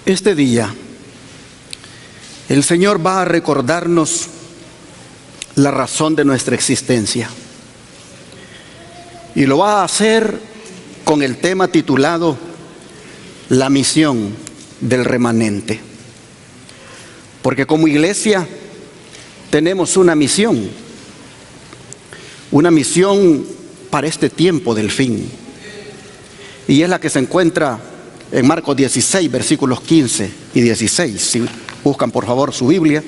Este día, el Señor va a recordarnos la razón de nuestra existencia. Y lo va a hacer con el tema titulado La misión del remanente. Porque como iglesia tenemos una misión para este tiempo del fin. Y es la que se encuentra en Marcos 16, versículos 15 y 16. Si buscan por favor su Biblia.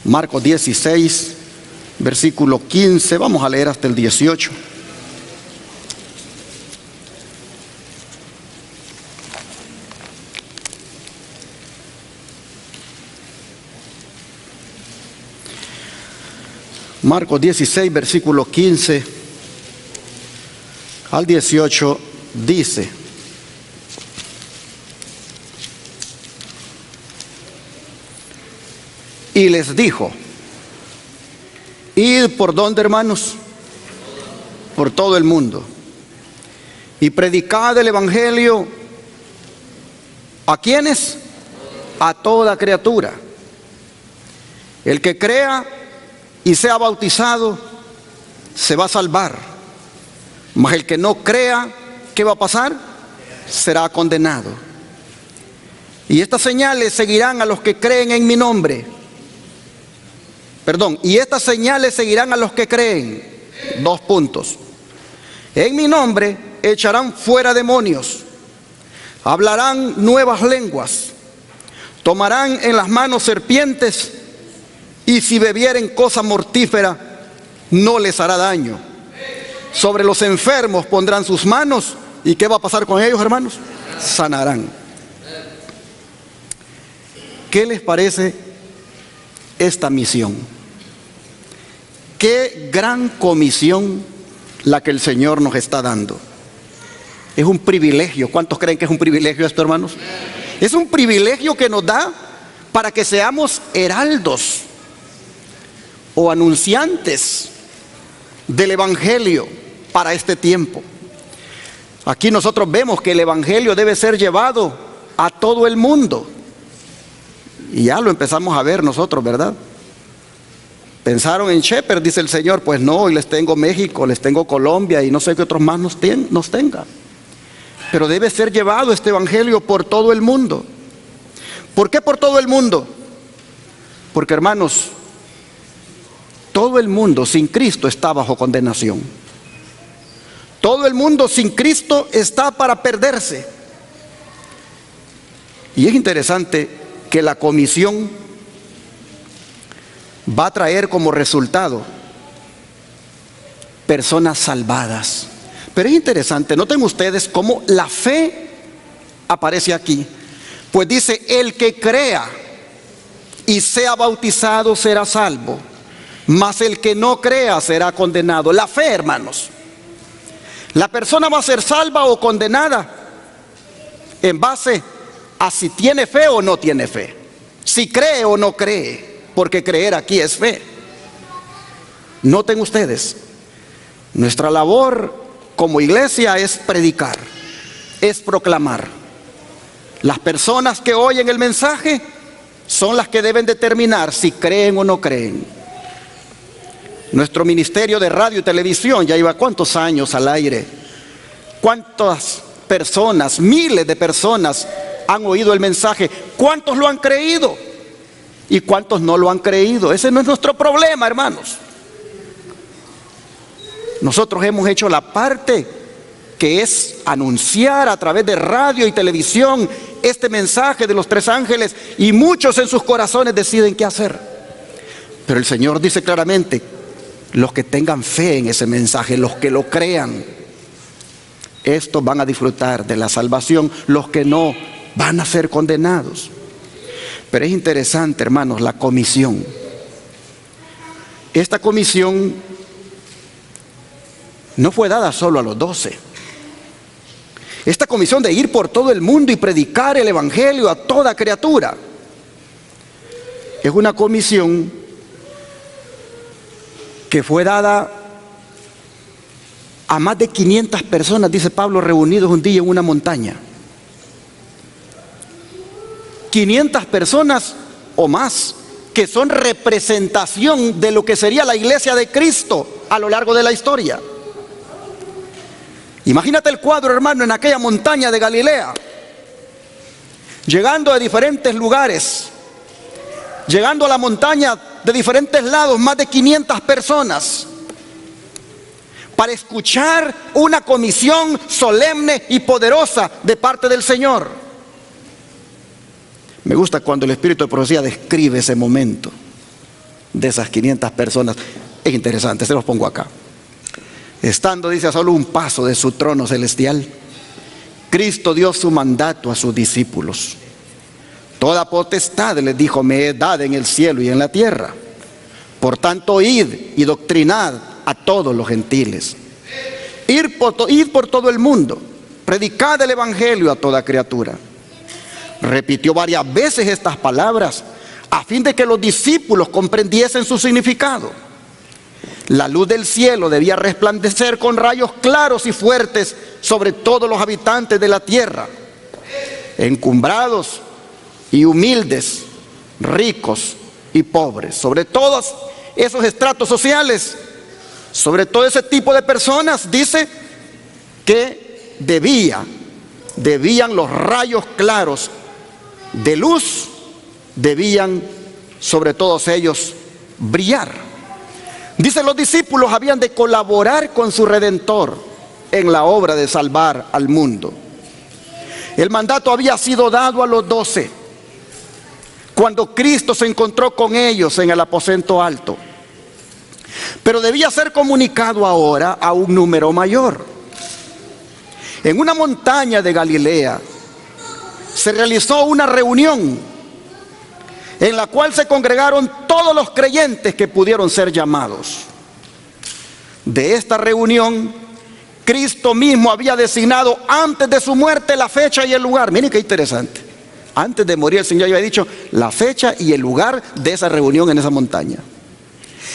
Marcos 16, versículo 15, vamos a leer hasta el 18. Marcos 16, versículo 15 al 18 dice: y les dijo, id por dónde, hermanos, por todo el mundo, y predicad el evangelio ¿a quiénes? A toda criatura. El que crea y sea bautizado se va a salvar, mas el que no crea, ¿qué va a pasar? Será condenado. Y estas señales seguirán a los que creen en mi nombre. Y estas señales seguirán a los que creen. 2 puntos. En mi nombre echarán fuera demonios, hablarán nuevas lenguas, tomarán en las manos serpientes, y si bebieren cosa mortífera no les hará daño. Sobre los enfermos pondrán sus manos, ¿y qué va a pasar con ellos, hermanos? Sanarán. ¿Qué les parece esta misión? Qué gran comisión la que el Señor nos está dando. Es un privilegio. ¿Cuántos creen que es un privilegio esto, hermanos? Es un privilegio que nos da para que seamos heraldos o anunciantes del evangelio para este tiempo. Aquí nosotros vemos que el evangelio debe ser llevado a todo el mundo. Y ya lo empezamos a ver nosotros, ¿verdad? Pensaron en Shepherd, dice el Señor. Pues no, hoy les tengo México, les tengo Colombia y no sé qué otros más nos tenga. Pero debe ser llevado este evangelio por todo el mundo. ¿Por qué por todo el mundo? Porque, hermanos, todo el mundo sin Cristo está bajo condenación. Todo el mundo sin Cristo está para perderse. Y es interesante que la comisión va a traer como resultado personas salvadas. Pero es interesante, noten ustedes cómo la fe aparece aquí. Pues dice, el que crea y sea bautizado será salvo, mas el que no crea será condenado. La fe, hermanos, la persona va a ser salva o condenada en base a si tiene fe o no tiene fe, si cree o no cree, porque creer aquí es fe. Noten ustedes, nuestra labor como iglesia es predicar, es proclamar. Las personas que oyen el mensaje son las que deben determinar si creen o no creen. Nuestro ministerio de radio y televisión ya lleva ¿cuántos años al aire? ¿Cuántas personas, miles de personas han oído el mensaje? ¿Cuántos lo han creído? ¿Y cuántos no lo han creído? Ese no es nuestro problema, hermanos. Nosotros hemos hecho la parte que es anunciar a través de radio y televisión este mensaje de los 3 ángeles, y muchos en sus corazones deciden qué hacer. Pero el Señor dice claramente, los que tengan fe en ese mensaje, los que lo crean, estos van a disfrutar de la salvación. Los que no, van a ser condenados. Pero es interesante, hermanos, la comisión. Esta comisión no fue dada solo a los 12. Esta comisión de ir por todo el mundo y predicar el evangelio a toda criatura es una comisión que fue dada a más de 500 personas, dice Pablo, reunidos un día en una montaña. 500 personas o más, que son representación de lo que sería la iglesia de Cristo a lo largo de la historia. Imagínate el cuadro, hermano, en aquella montaña de Galilea, llegando de diferentes lugares, llegando a la montaña de diferentes lados, más de 500 personas, para escuchar una comisión solemne y poderosa de parte del Señor. Me gusta cuando el Espíritu de profecía describe ese momento de esas 500 personas. Es interesante, se los pongo acá. Estando, dice, a solo un paso de su trono celestial, Cristo dio su mandato a sus discípulos. Toda potestad, les dijo, me es dada en el cielo y en la tierra. Por tanto, id y doctrinad a todos los gentiles. Id por todo el mundo, predicad el evangelio a toda criatura. Repitió varias veces estas palabras a fin de que los discípulos comprendiesen su significado. La luz del cielo debía resplandecer con rayos claros y fuertes sobre todos los habitantes de la tierra, encumbrados y humildes, ricos y pobres, sobre todos esos estratos sociales, sobre todo ese tipo de personas. Dice que debían los rayos claros de luz, debían sobre todos ellos brillar. Dice, los discípulos habían de colaborar con su Redentor en la obra de salvar al mundo. El mandato había sido dado a los 12 cuando Cristo se encontró con ellos en el aposento alto, pero debía ser comunicado ahora a un número mayor. En una montaña de Galilea se realizó una reunión en la cual se congregaron todos los creyentes que pudieron ser llamados. De esta reunión, Cristo mismo había designado antes de su muerte la fecha y el lugar. Miren qué interesante. Antes de morir, el Señor había dicho la fecha y el lugar de esa reunión en esa montaña.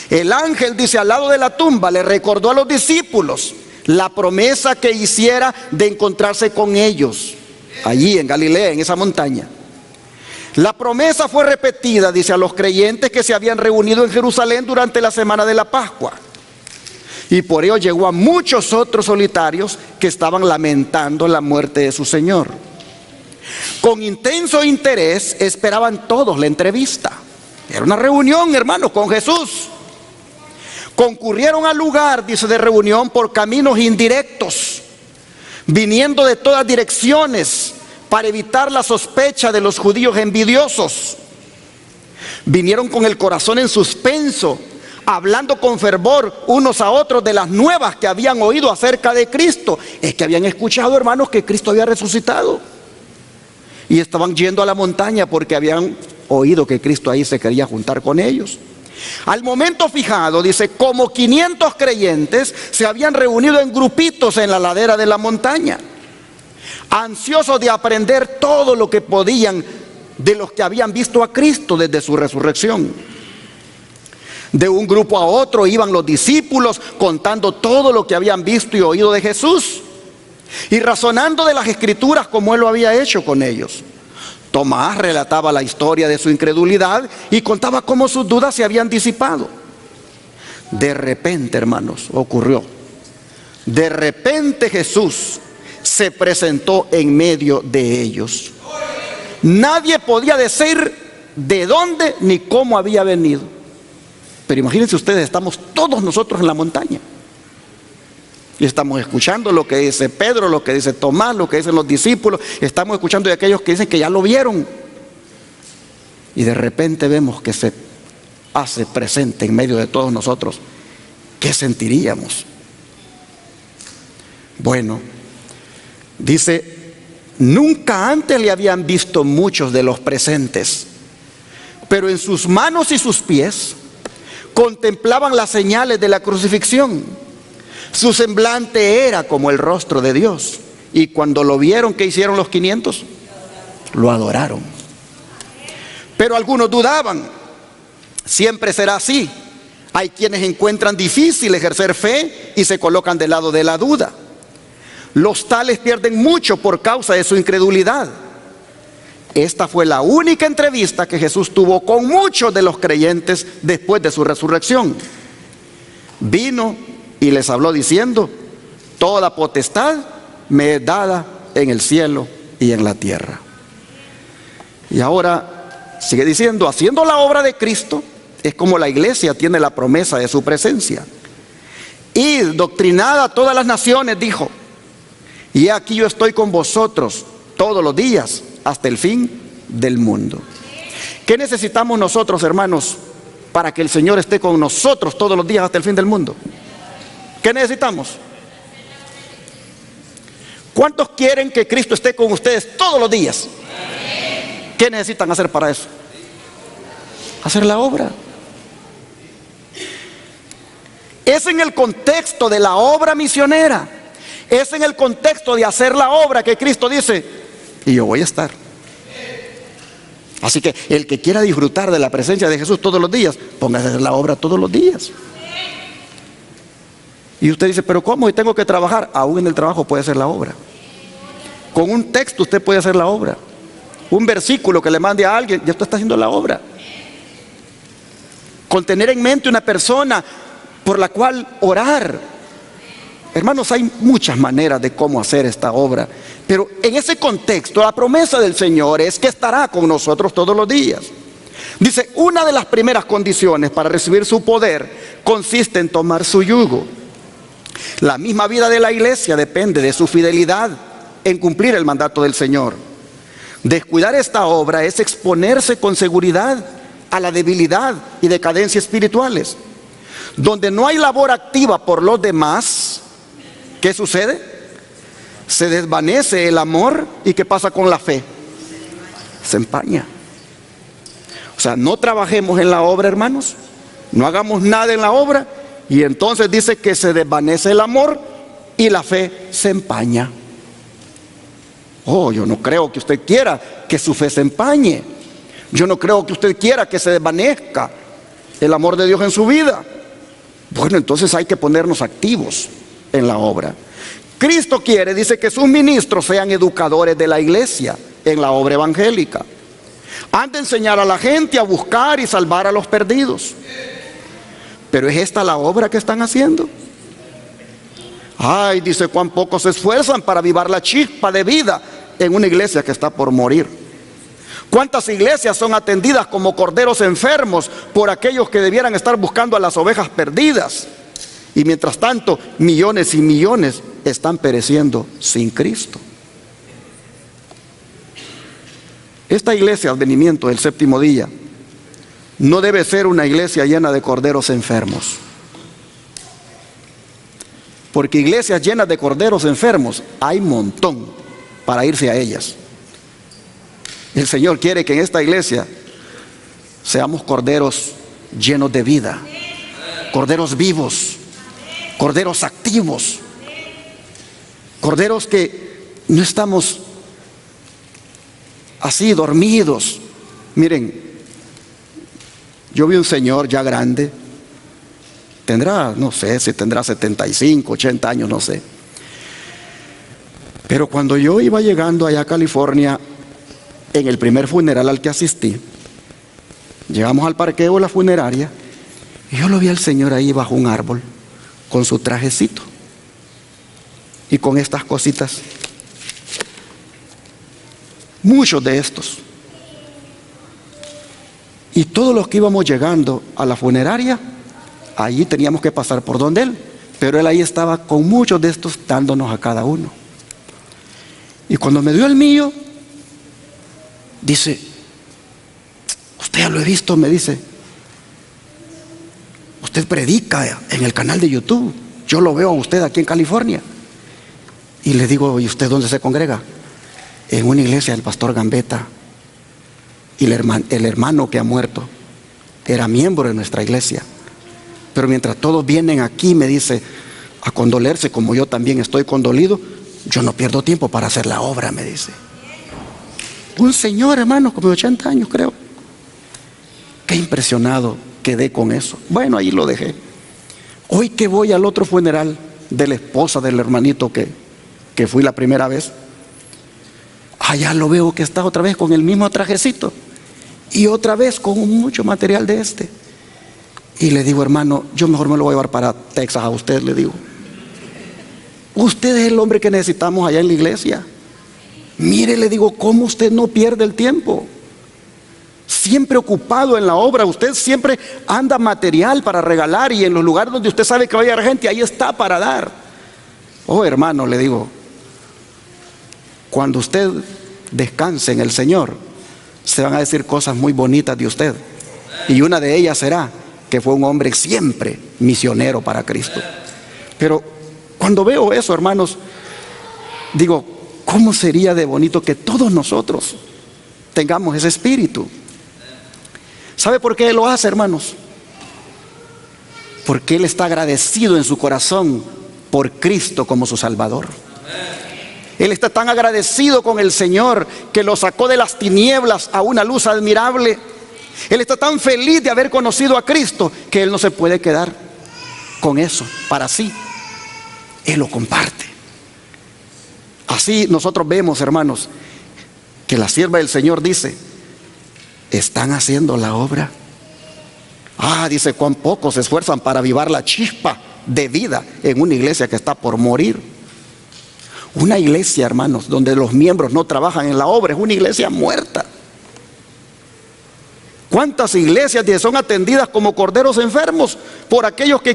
El ángel, dice, al lado de la tumba le recordó a los discípulos la promesa que hiciera de encontrarse con ellos allí en Galilea, en esa montaña. La promesa fue repetida, dice, a los creyentes que se habían reunido en Jerusalén durante la semana de la Pascua. Y por ello llegó a muchos otros solitarios que estaban lamentando la muerte de su Señor. Con intenso interés esperaban todos la entrevista. Era una reunión, hermanos, con Jesús. Concurrieron al lugar, dice, de reunión por caminos indirectos, viniendo de todas direcciones para evitar la sospecha de los judíos envidiosos. Vinieron con el corazón en suspenso, hablando con fervor unos a otros de las nuevas que habían oído acerca de Cristo. Es que habían escuchado, hermanos, que Cristo había resucitado y estaban yendo a la montaña porque habían oído que Cristo ahí se quería juntar con ellos. Al momento fijado, dice, como 500 creyentes se habían reunido en grupitos en la ladera de la montaña, ansiosos de aprender todo lo que podían de los que habían visto a Cristo desde su resurrección. De un grupo a otro iban los discípulos contando todo lo que habían visto y oído de Jesús y razonando de las Escrituras como Él lo había hecho con ellos. Tomás relataba la historia de su incredulidad y contaba cómo sus dudas se habían disipado. De repente, hermanos, ocurrió. De repente Jesús se presentó en medio de ellos. Nadie podía decir de dónde ni cómo había venido. Pero imagínense ustedes, estamos todos nosotros en la montaña y estamos escuchando lo que dice Pedro, lo que dice Tomás, lo que dicen los discípulos. Estamos escuchando de aquellos que dicen que ya lo vieron. Y de repente vemos que se hace presente en medio de todos nosotros. ¿Qué sentiríamos? Bueno, dice, nunca antes le habían visto muchos de los presentes, pero en sus manos y sus pies contemplaban las señales de la crucifixión. Su semblante era como el rostro de Dios. Y cuando lo vieron, ¿qué hicieron los 500? Lo adoraron. Pero algunos dudaban. Siempre será así. Hay quienes encuentran difícil ejercer fe y se colocan del lado de la duda. Los tales pierden mucho por causa de su incredulidad. Esta fue la única entrevista que Jesús tuvo con muchos de los creyentes después de su resurrección. Vino y les habló diciendo: toda potestad me es dada en el cielo y en la tierra. Y ahora sigue diciendo: haciendo la obra de Cristo es como la iglesia tiene la promesa de su presencia. Id, doctrinad a todas las naciones, dijo, y aquí yo estoy con vosotros todos los días hasta el fin del mundo. ¿Qué necesitamos nosotros, hermanos, para que el Señor esté con nosotros todos los días hasta el fin del mundo? ¿Qué necesitamos? ¿Cuántos quieren que Cristo esté con ustedes todos los días? ¿Qué necesitan hacer para eso? Hacer la obra. Es en el contexto de la obra misionera, es en el contexto de hacer la obra que Cristo dice: y yo voy a estar. Así que el que quiera disfrutar de la presencia de Jesús todos los días, póngase a hacer la obra todos los días. Y usted dice: pero ¿cómo? Y tengo que trabajar. Aún en el trabajo puede hacer la obra. Con un texto usted puede hacer la obra. Un versículo que le mande a alguien, ya usted está haciendo la obra. Con tener en mente una persona por la cual orar. Hermanos, hay muchas maneras de cómo hacer esta obra, pero en ese contexto la promesa del Señor es que estará con nosotros todos los días. Dice: una de las primeras condiciones para recibir su poder consiste en tomar su yugo. La misma vida de la iglesia depende de su fidelidad en cumplir el mandato del Señor. Descuidar esta obra es exponerse con seguridad a la debilidad y decadencia espirituales. Donde no hay labor activa por los demás, ¿qué sucede? Se desvanece el amor. ¿Y qué pasa con la fe? Se empaña. O sea, no trabajemos en la obra, hermanos, no hagamos nada en la obra, y entonces dice que se desvanece el amor y la fe se empaña. Oh, yo no creo que usted quiera que su fe se empañe. Yo no creo que usted quiera que se desvanezca el amor de Dios en su vida. Bueno, entonces hay que ponernos activos en la obra. Cristo quiere, dice, que sus ministros sean educadores de la iglesia en la obra evangélica. Han de enseñar a la gente a buscar y salvar a los perdidos. Pero ¿es esta la obra que están haciendo? Ay, dice, cuán poco se esfuerzan para avivar la chispa de vida en una iglesia que está por morir. ¿Cuántas iglesias son atendidas como corderos enfermos por aquellos que debieran estar buscando a las ovejas perdidas? Y mientras tanto, millones y millones están pereciendo sin Cristo. Esta iglesia, Advenimiento del Séptimo Día, no debe ser una iglesia llena de corderos enfermos. Porque iglesias llenas de corderos enfermos hay un montón para irse a ellas. El Señor quiere que en esta iglesia seamos corderos llenos de vida, corderos vivos, corderos activos, corderos que no estamos así dormidos. Miren, yo vi un señor ya grande, tendrá, no sé si tendrá 75, 80 años, no sé. Pero cuando yo iba llegando allá a California, en el primer funeral al que asistí, llegamos al parqueo de la funeraria y yo lo vi al señor ahí bajo un árbol con su trajecito y con estas cositas. Muchos de estos. Y todos los que íbamos llegando a la funeraria, allí teníamos que pasar por donde él, pero él ahí estaba con muchos de estos dándonos a cada uno. Y cuando me dio el mío, dice, usted ya lo he visto, me dice, usted predica en el canal de YouTube, yo lo veo a usted aquí en California. Y le digo, ¿y usted dónde se congrega? En una iglesia del pastor Gambetta. Y el hermano que ha muerto era miembro de nuestra iglesia. Pero mientras todos vienen aquí, me dice, a condolerse como yo también estoy condolido, yo no pierdo tiempo para hacer la obra, me dice. Un señor, hermano, como de 80 años creo. Qué impresionado quedé con eso. Bueno, ahí lo dejé. Hoy que voy al otro funeral de la esposa del hermanito que fui la primera vez, allá lo veo que está otra vez con el mismo trajecito y otra vez con mucho material de este. Y le digo, hermano, yo mejor me lo voy a llevar para Texas a usted, le digo. Usted es el hombre que necesitamos allá en la iglesia. Mire, le digo, ¿cómo usted no pierde el tiempo? Siempre ocupado en la obra, usted siempre anda material para regalar, y en los lugares donde usted sabe que va a llegar gente, ahí está para dar. Oh, hermano, le digo, cuando usted descanse en el Señor, se van a decir cosas muy bonitas de usted, y una de ellas será que fue un hombre siempre misionero para Cristo. Pero cuando veo eso, hermanos, digo, ¿cómo sería de bonito que todos nosotros tengamos ese espíritu? ¿Sabe por qué Él lo hace, hermanos? Porque Él está agradecido en su corazón por Cristo como su Salvador. Él está tan agradecido con el Señor que lo sacó de las tinieblas a una luz admirable. Él está tan feliz de haber conocido a Cristo que Él no se puede quedar con eso para sí. Él lo comparte. Así nosotros vemos, hermanos, que la sierva del Señor dice, ¿están haciendo la obra? Dice, cuán pocos se esfuerzan para avivar la chispa de vida en una iglesia que está por morir. Una iglesia, hermanos, donde los miembros no trabajan en la obra, es una iglesia muerta. ¿Cuántas iglesias son atendidas como corderos enfermos por aquellos que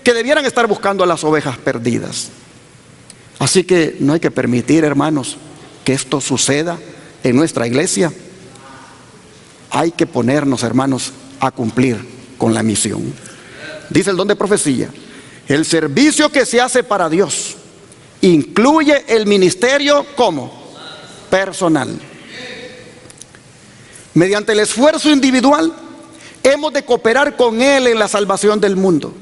debieran estar buscando a las ovejas perdidas? Así que no hay que permitir, hermanos, que esto suceda en nuestra iglesia. Hay que ponernos, hermanos, a cumplir con la misión. Dice el don de profecía, el servicio que se hace para Dios incluye el ministerio como personal. Mediante el esfuerzo individual hemos de cooperar con Él en la salvación del mundo.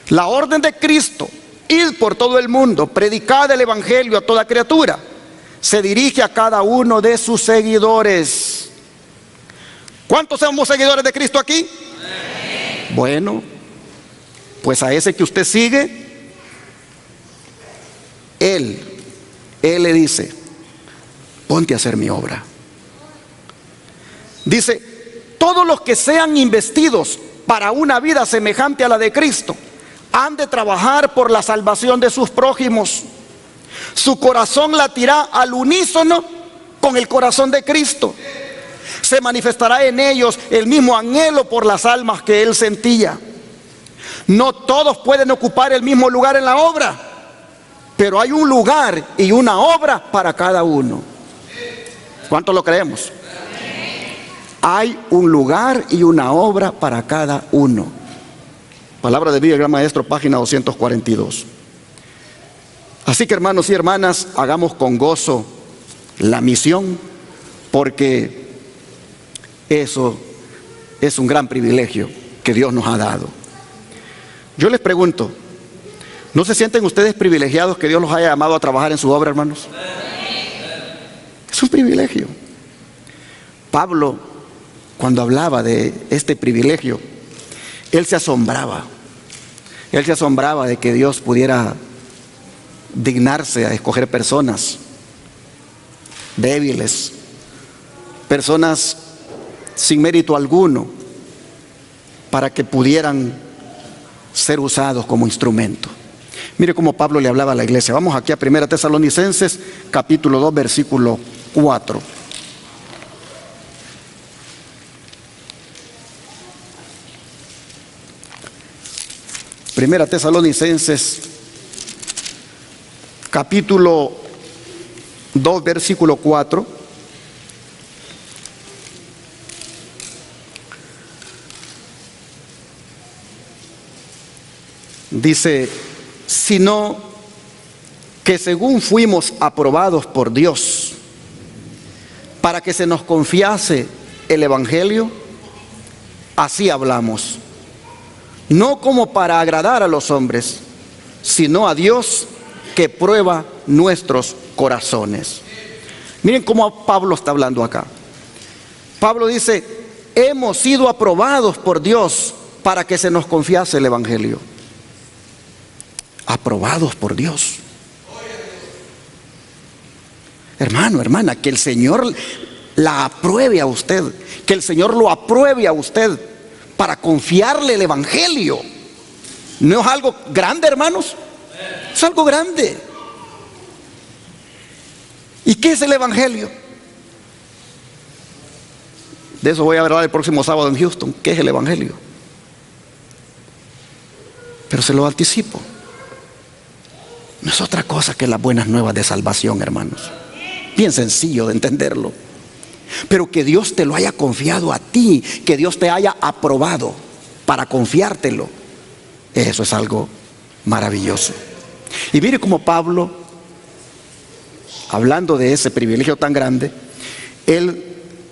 La orden de Cristo, ir por todo el mundo, predicar el evangelio a toda criatura, se dirige a cada uno de sus seguidores. ¿Cuántos somos seguidores de Cristo aquí? Bueno, pues a ese que usted sigue, Él le dice, ponte a hacer mi obra. Dice, todos los que sean investidos para una vida semejante a la de Cristo, han de trabajar por la salvación de sus prójimos. Su corazón latirá al unísono con el corazón de Cristo. Se manifestará en ellos el mismo anhelo por las almas que Él sentía. No todos pueden ocupar el mismo lugar en la obra, pero hay un lugar y una obra para cada uno. ¿Cuántos lo creemos? Hay un lugar y una obra para cada uno. Palabra de vida, gran maestro, página 242. Así que, hermanos y hermanas, hagamos con gozo la misión, porque eso es un gran privilegio que Dios nos ha dado. Yo les pregunto, ¿no se sienten ustedes privilegiados que Dios los haya llamado a trabajar en su obra, hermanos? Es un privilegio. Pablo, cuando hablaba de este privilegio, él se asombraba. Él se asombraba de que Dios pudiera dignarse a escoger personas débiles, personas sin mérito alguno, para que pudieran ser usados como instrumento. Mire cómo Pablo le hablaba a la iglesia. Vamos aquí a 1 Tesalonicenses, capítulo 2, versículo 4. Primera Tesalonicenses, capítulo 2, versículo 4. Dice, sino que según fuimos aprobados por Dios para que se nos confiase el evangelio, así hablamos. No como para agradar a los hombres, sino a Dios que prueba nuestros corazones. Miren cómo Pablo está hablando acá. Pablo dice, hemos sido aprobados por Dios para que se nos confiase el evangelio. Aprobados por Dios. Hermano, hermana, que el Señor la apruebe a usted, que el Señor lo apruebe a usted para confiarle el Evangelio. ¿No es algo grande, hermanos? Es algo grande. ¿Y qué es el Evangelio? De eso voy a hablar el próximo sábado en Houston. ¿Qué es el Evangelio? Pero se lo anticipo. No es otra cosa que las buenas nuevas de salvación, hermanos. Bien sencillo de entenderlo. Pero que Dios te lo haya confiado a ti, que Dios te haya aprobado para confiártelo, eso es algo maravilloso. Y mire cómo Pablo, hablando de ese privilegio tan grande,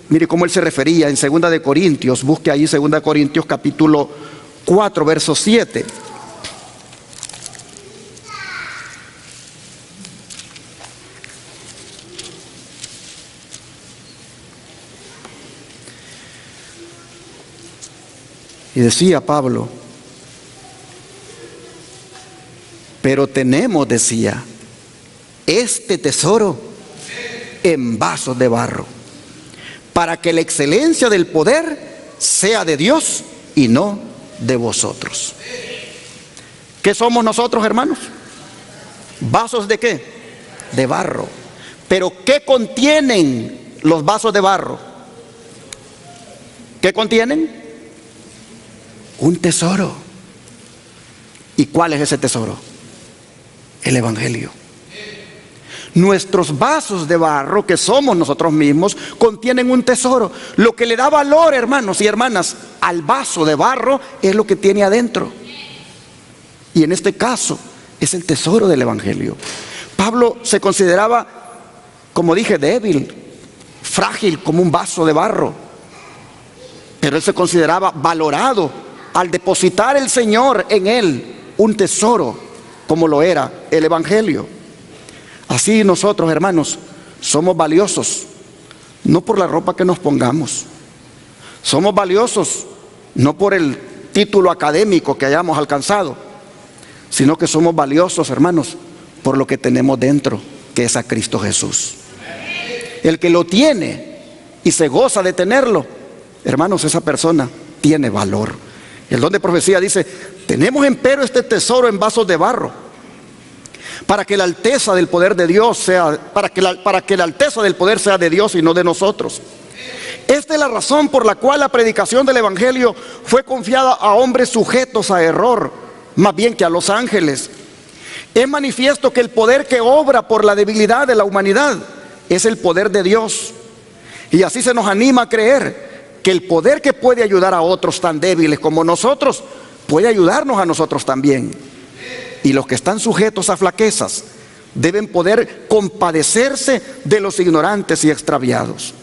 mire cómo él se refería en 2 de Corintios. Busque ahí 2 de Corintios capítulo 4, verso 7. Y decía Pablo, pero tenemos, decía, este tesoro en vasos de barro, para que la excelencia del poder sea de Dios y no de vosotros. ¿Qué somos nosotros, hermanos? ¿Vasos de qué? De barro. Pero ¿qué contienen los vasos de barro? ¿Qué contienen? Un tesoro. ¿Y cuál es ese tesoro? El Evangelio. Nuestros vasos de barro, que somos nosotros mismos, contienen un tesoro. Lo que le da valor, hermanos y hermanas, al vaso de barro es lo que tiene adentro. Y en este caso es el tesoro del Evangelio. Pablo se consideraba, como dije, débil, frágil como un vaso de barro. Pero él se consideraba valorado al depositar el Señor en él un tesoro, como lo era el Evangelio. Así nosotros, hermanos, somos valiosos, no por la ropa que nos pongamos. Somos valiosos no por el título académico que hayamos alcanzado, sino que somos valiosos, hermanos, por lo que tenemos dentro, que es a Cristo Jesús. El que lo tiene y se goza de tenerlo, hermanos, esa persona tiene valor. El don de profecía dice: tenemos empero este tesoro en vasos de barro, para que la alteza del poder de Dios sea, para que la alteza del poder sea de Dios y no de nosotros. Esta es la razón por la cual la predicación del Evangelio fue confiada a hombres sujetos a error, más bien que a los ángeles. Es manifiesto que el poder que obra por la debilidad de la humanidad es el poder de Dios. Y así se nos anima a creer que el poder que puede ayudar a otros tan débiles como nosotros, puede ayudarnos a nosotros también. Y los que están sujetos a flaquezas deben poder compadecerse de los ignorantes y extraviados.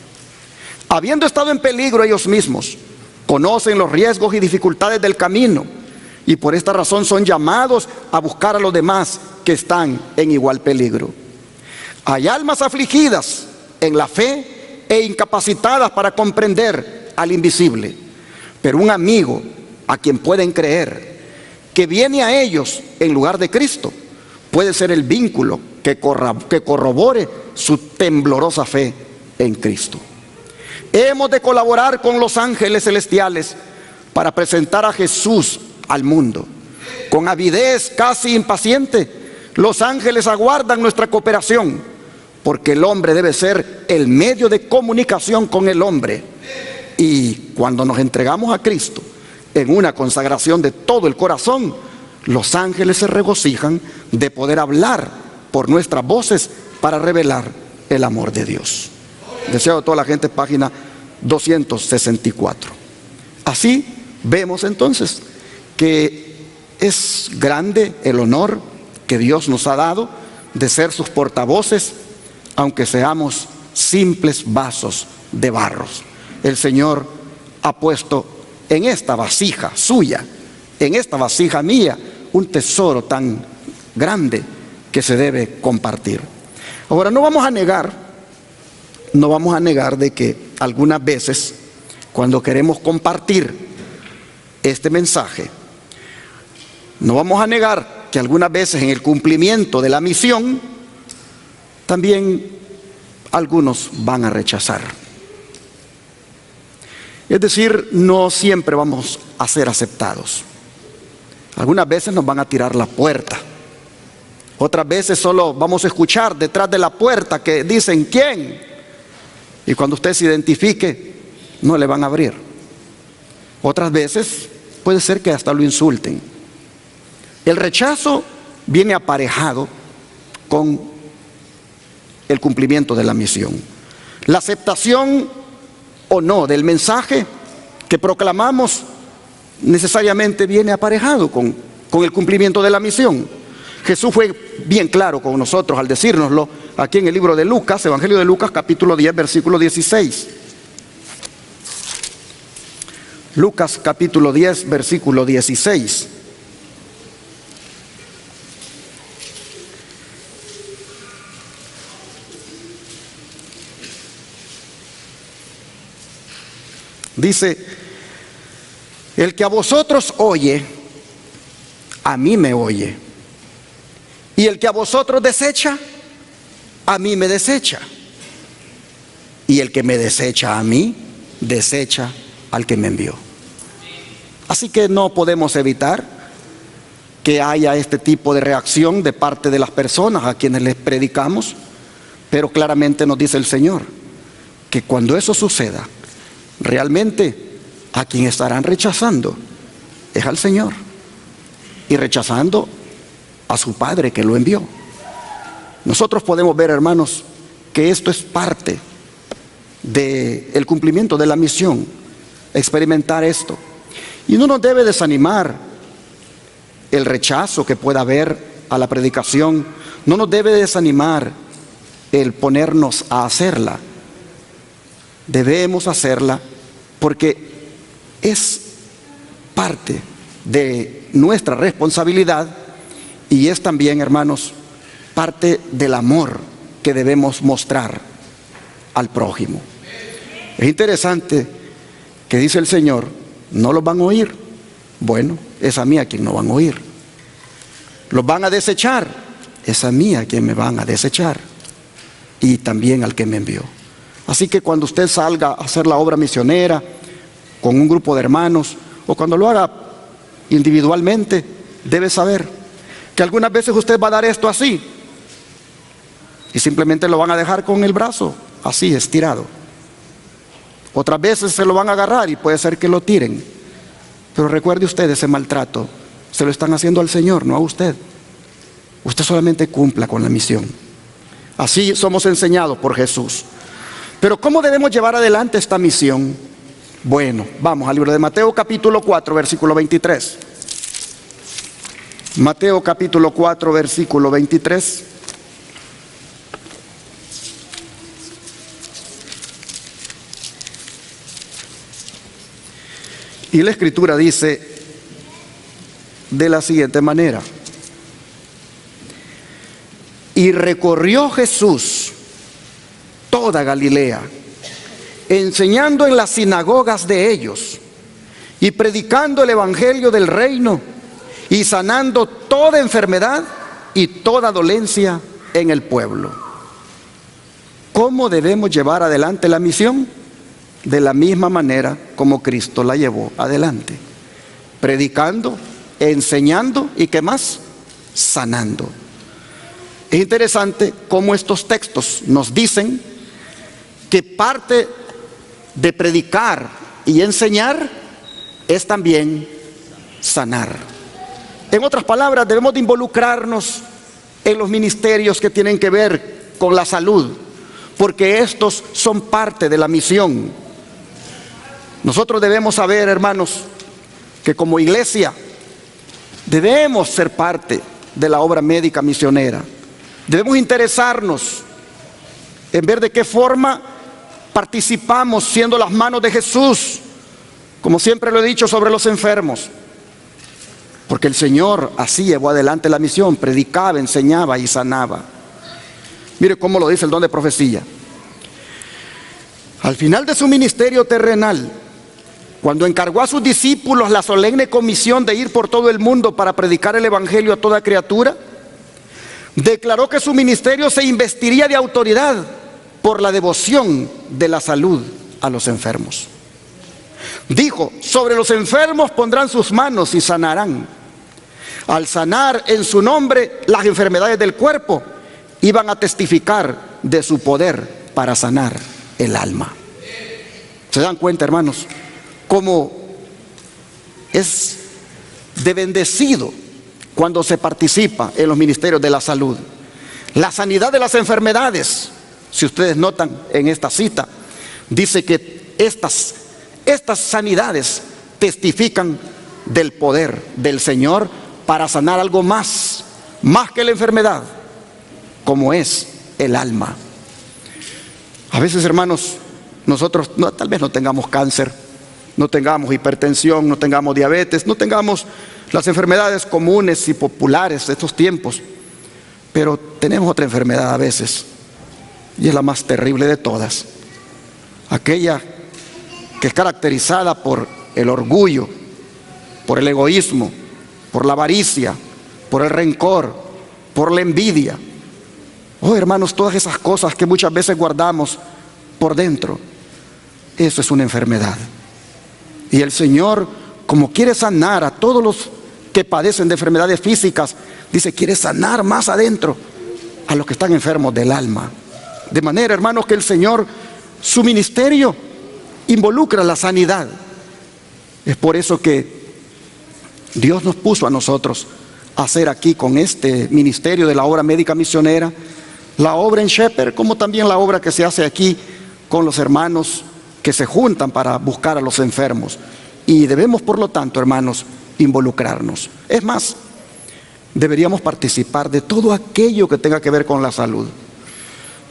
Habiendo estado en peligro ellos mismos, conocen los riesgos y dificultades del camino, y por esta razón son llamados a buscar a los demás que están en igual peligro. Hay almas afligidas en la fe e incapacitadas para comprender al invisible, pero un amigo a quien pueden creer, que viene a ellos en lugar de Cristo, puede ser el vínculo que corrobore su temblorosa fe en Cristo. Hemos de colaborar con los ángeles celestiales para presentar a Jesús al mundo. Con avidez casi impaciente, los ángeles aguardan nuestra cooperación, porque el hombre debe ser el medio de comunicación con el hombre. Y cuando nos entregamos a Cristo en una consagración de todo el corazón, los ángeles se regocijan de poder hablar por nuestras voces para revelar el amor de Dios. Deseo a toda la gente, página 264. Así vemos entonces que es grande el honor que Dios nos ha dado de ser sus portavoces, aunque seamos simples vasos de barros. El Señor ha puesto en esta vasija suya, en esta vasija mía, un tesoro tan grande que se debe compartir. Ahora, no vamos a negar de que algunas veces, cuando queremos compartir este mensaje, no vamos a negar que algunas veces en el cumplimiento de la misión, también algunos van a rechazar. Es decir, no siempre vamos a ser aceptados. Algunas veces nos van a tirar la puerta. Otras veces solo vamos a escuchar detrás de la puerta que dicen ¿quién? Y cuando usted se identifique, no le van a abrir. Otras veces puede ser que hasta lo insulten. El rechazo viene aparejado con el cumplimiento de la misión. La aceptación o no del mensaje que proclamamos necesariamente viene aparejado con el cumplimiento de la misión. Jesús fue bien claro con nosotros al decírnoslo aquí en el libro de Lucas, Evangelio de Lucas, capítulo 10, versículo 16. Lucas capítulo 10, versículo 16. Dice, el que a vosotros oye, a mí me oye. Y el que a vosotros desecha, a mí me desecha. Y el que me desecha a mí, desecha al que me envió. Así que no podemos evitar que haya este tipo de reacción de parte de las personas a quienes les predicamos, pero claramente nos dice el Señor que cuando eso suceda, realmente a quien estarán rechazando es al Señor y rechazando a su Padre que lo envió. Nosotros podemos ver, hermanos, que esto es parte del cumplimiento de la misión, experimentar esto. Y no nos debe desanimar el rechazo que pueda haber a la predicación, no nos debe desanimar el ponernos a hacerla. Debemos hacerla porque es parte de nuestra responsabilidad y es también, hermanos, parte del amor que debemos mostrar al prójimo. Es interesante que dice el Señor, no los van a oír. Bueno, es a mí a quien no van a oír. Los van a desechar, es a mí a quien me van a desechar y también al que me envió. Así que cuando usted salga a hacer la obra misionera con un grupo de hermanos o cuando lo haga individualmente, debe saber que algunas veces usted va a dar esto así y simplemente lo van a dejar con el brazo así estirado. Otras veces se lo van a agarrar y puede ser que lo tiren. Pero recuerde usted, ese maltrato se lo están haciendo al Señor, no a usted. Usted solamente cumpla con la misión. Así somos enseñados por Jesús. Pero ¿cómo debemos llevar adelante esta misión? Bueno, vamos al libro de Mateo capítulo 4, versículo 23. Mateo capítulo 4, versículo 23. Y la Escritura dice de la siguiente manera: y recorrió Jesús toda Galilea, enseñando en las sinagogas de ellos y predicando el evangelio del reino y sanando toda enfermedad y toda dolencia en el pueblo. ¿Cómo debemos llevar adelante la misión? De la misma manera como Cristo la llevó adelante, predicando, enseñando y ¿qué más? Sanando. Es interesante cómo estos textos nos dicen que parte de predicar y enseñar es también sanar. En otras palabras, debemos de involucrarnos en los ministerios que tienen que ver con la salud, porque estos son parte de la misión. Nosotros debemos saber, hermanos, que como iglesia debemos ser parte de la obra médica misionera. Debemos interesarnos en ver de qué forma participamos siendo las manos de Jesús, como siempre lo he dicho, sobre los enfermos. Porque el Señor así llevó adelante la misión, predicaba, enseñaba y sanaba. Mire cómo lo dice el don de profecía. Al final de su ministerio terrenal, cuando encargó a sus discípulos la solemne comisión de ir por todo el mundo para predicar el evangelio a toda criatura, declaró que su ministerio se investiría de autoridad por la devoción de la salud a los enfermos. Dijo, sobre los enfermos pondrán sus manos y sanarán. Al sanar en su nombre las enfermedades del cuerpo, iban a testificar de su poder para sanar el alma. ¿Se dan cuenta, hermanos, cómo es de bendecido cuando se participa en los ministerios de la salud? La sanidad de las enfermedades, si ustedes notan en esta cita, dice que estas sanidades testifican del poder del Señor para sanar algo más que la enfermedad, como es el alma. A veces, hermanos, nosotros tal vez no tengamos cáncer, no tengamos hipertensión, no tengamos diabetes, no tengamos las enfermedades comunes y populares de estos tiempos, pero tenemos otra enfermedad a veces, y es la más terrible de todas, aquella que es caracterizada por el orgullo, por el egoísmo, por la avaricia, por el rencor, por la envidia. Oh, hermanos, todas esas cosas que muchas veces guardamos por dentro, eso es una enfermedad. Y el Señor, como quiere sanar a todos los que padecen de enfermedades físicas, dice, quiere sanar más adentro a los que están enfermos del alma. De manera, hermanos, que el Señor, su ministerio involucra la sanidad. Es por eso que Dios nos puso a nosotros a hacer aquí con este ministerio de la obra médica misionera, la obra en Shepherd, como también la obra que se hace aquí con los hermanos que se juntan para buscar a los enfermos. Y debemos, por lo tanto, hermanos, involucrarnos. Es más, deberíamos participar de todo aquello que tenga que ver con la salud.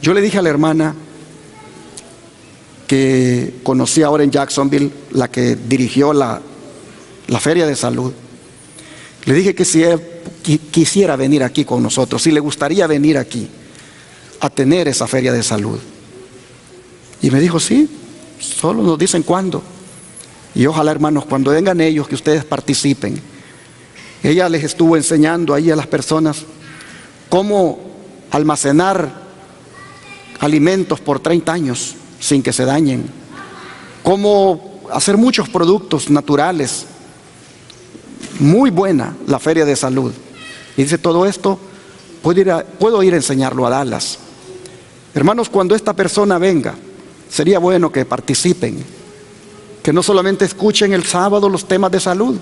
Yo le dije a la hermana que conocí ahora en Jacksonville, la que dirigió la feria de salud, le dije que si ella quisiera venir aquí con nosotros, si le gustaría venir aquí a tener esa feria de salud. Y me dijo, sí, solo nos dicen cuándo. Y ojalá, hermanos, cuando vengan ellos, que ustedes participen. Ella les estuvo enseñando ahí a las personas cómo almacenar alimentos por 30 años sin que se dañen, cómo hacer muchos productos naturales. Muy buena la feria de salud. Y dice, todo esto puedo ir a enseñarlo a Dallas. Hermanos, cuando esta persona venga, sería bueno que participen, que no solamente escuchen el sábado los temas de salud,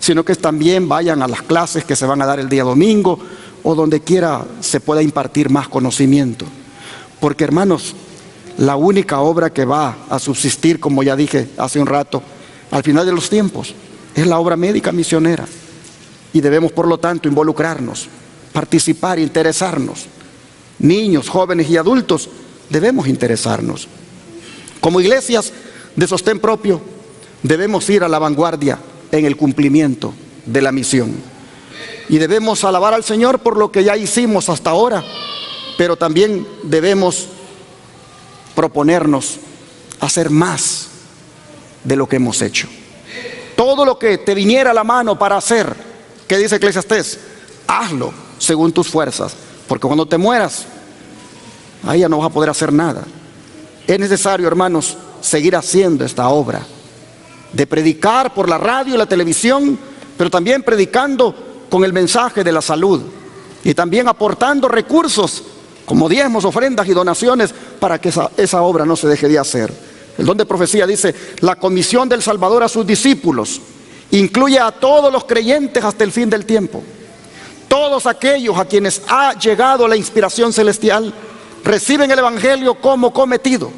sino que también vayan a las clases que se van a dar el día domingo o donde quiera se pueda impartir más conocimiento. Porque, hermanos, la única obra que va a subsistir, como ya dije hace un rato, al final de los tiempos, es la obra médica misionera. Y debemos, por lo tanto, involucrarnos, participar, interesarnos. Niños, jóvenes y adultos, debemos interesarnos. Como iglesias de sostén propio, debemos ir a la vanguardia en el cumplimiento de la misión. Y debemos alabar al Señor por lo que ya hicimos hasta ahora, pero también debemos proponernos hacer más de lo que hemos hecho. Todo lo que te viniera a la mano para hacer, ¿qué dice Eclesiastés? Hazlo según tus fuerzas, porque cuando te mueras, ahí ya no vas a poder hacer nada. Es necesario, hermanos, seguir haciendo esta obra de predicar por la radio y la televisión, pero también predicando con el mensaje de la salud y también aportando recursos como diezmos, ofrendas y donaciones para que esa obra no se deje de hacer. El don de profecía dice, la comisión del Salvador a sus discípulos incluye a todos los creyentes hasta el fin del tiempo. Todos aquellos a quienes ha llegado la inspiración celestial reciben el evangelio como cometido.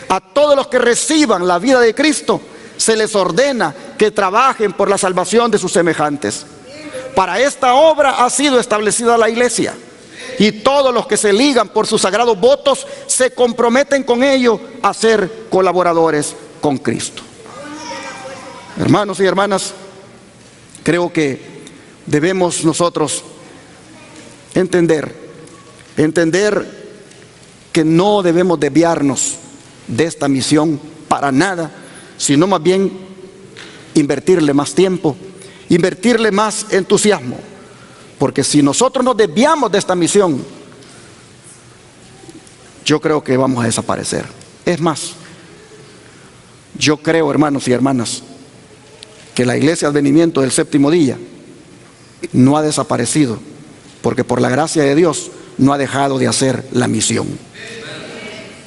A todos los que reciban la vida de Cristo se les ordena que trabajen por la salvación de sus semejantes. Para esta obra ha sido establecida la iglesia, y todos los que se ligan por sus sagrados votos se comprometen con ello a ser colaboradores con Cristo. Hermanos y hermanas, creo que debemos nosotros entender que no debemos desviarnos de esta misión para nada, sino más bien invertirle más tiempo, invertirle más entusiasmo. Porque si nosotros nos desviamos de esta misión, yo creo que vamos a desaparecer. Es más, yo creo, hermanos y hermanas, que la Iglesia Advenimiento del Séptimo Día no ha desaparecido, porque por la gracia de Dios no ha dejado de hacer la misión.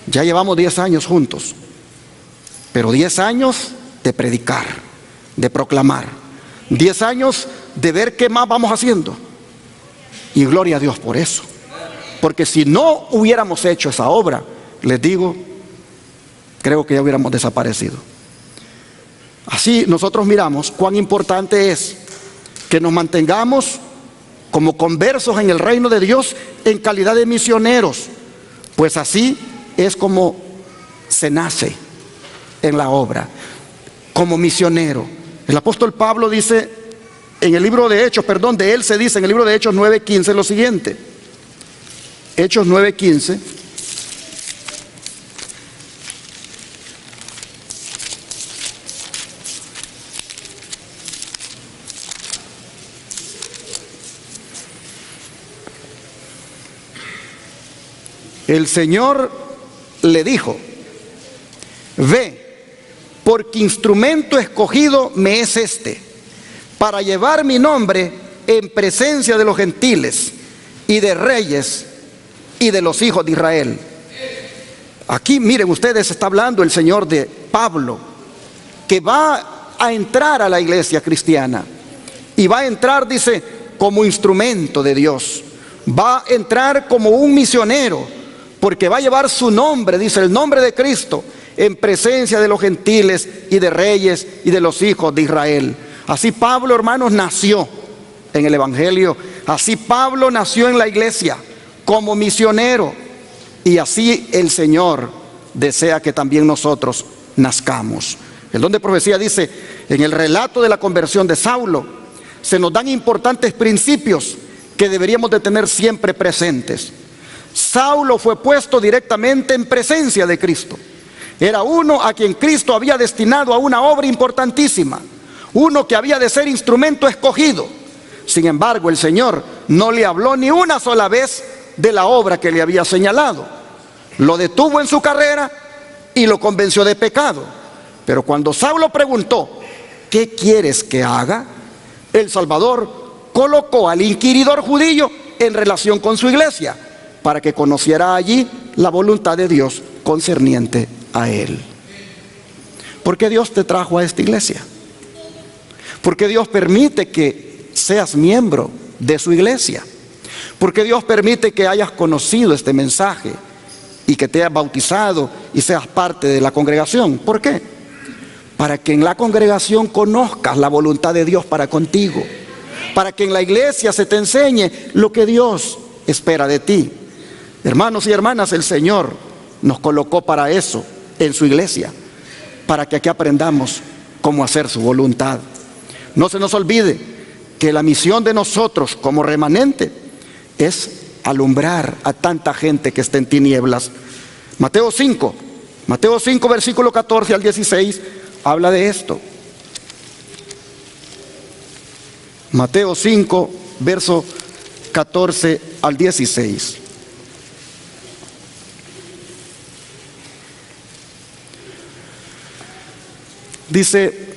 Ya llevamos 10 años juntos, pero 10 años de predicar, de proclamar, 10 años de ver qué más vamos haciendo. Y gloria a Dios por eso. Porque si no hubiéramos hecho esa obra, les digo, creo que ya hubiéramos desaparecido. Así nosotros miramos cuán importante es que nos mantengamos como conversos en el reino de Dios en calidad de misioneros, pues así es como se nace en la obra, como misionero. El apóstol Pablo dice en el libro de Hechos, de él se dice en el libro de Hechos 9:15 lo siguiente. Hechos 9:15. El Señor le dijo: ve, porque instrumento escogido me es este, para llevar mi nombre en presencia de los gentiles y de reyes y de los hijos de Israel. Aquí miren ustedes, está hablando el Señor de Pablo, que va a entrar a la iglesia cristiana, y va a entrar, dice, como instrumento de Dios. Va a entrar como un misionero, porque va a llevar su nombre, dice, el nombre de Cristo, en presencia de los gentiles y de reyes y de los hijos de Israel. Así Pablo, hermanos, nació en el Evangelio. Así Pablo nació en la iglesia como misionero. Y así el Señor desea que también nosotros nazcamos. El don de profecía dice, en el relato de la conversión de Saulo, se nos dan importantes principios que deberíamos de tener siempre presentes. Saulo fue puesto directamente en presencia de Cristo. Era uno a quien Cristo había destinado a una obra importantísima, uno que había de ser instrumento escogido. Sin embargo, el Señor no le habló ni una sola vez de la obra que le había señalado. Lo detuvo en su carrera y lo convenció de pecado. Pero cuando Saulo preguntó: ¿qué quieres que haga?, el Salvador colocó al inquiridor judío en relación con su iglesia, para que conociera allí la voluntad de Dios concerniente a él. ¿Por qué Dios te trajo a esta iglesia? ¿Por qué Dios permite que seas miembro de su iglesia? ¿Por qué Dios permite que hayas conocido este mensaje y que te hayas bautizado y seas parte de la congregación? ¿Por qué? Para que en la congregación conozcas la voluntad de Dios para contigo, para que en la iglesia se te enseñe lo que Dios espera de ti. Hermanos y hermanas, el Señor nos colocó para eso en su iglesia, para que aquí aprendamos cómo hacer su voluntad. No se nos olvide que la misión de nosotros como remanente es alumbrar a tanta gente que está en tinieblas. Mateo 5 versículo 14 al 16 habla de esto. Mateo 5 verso 14 al 16. Dice: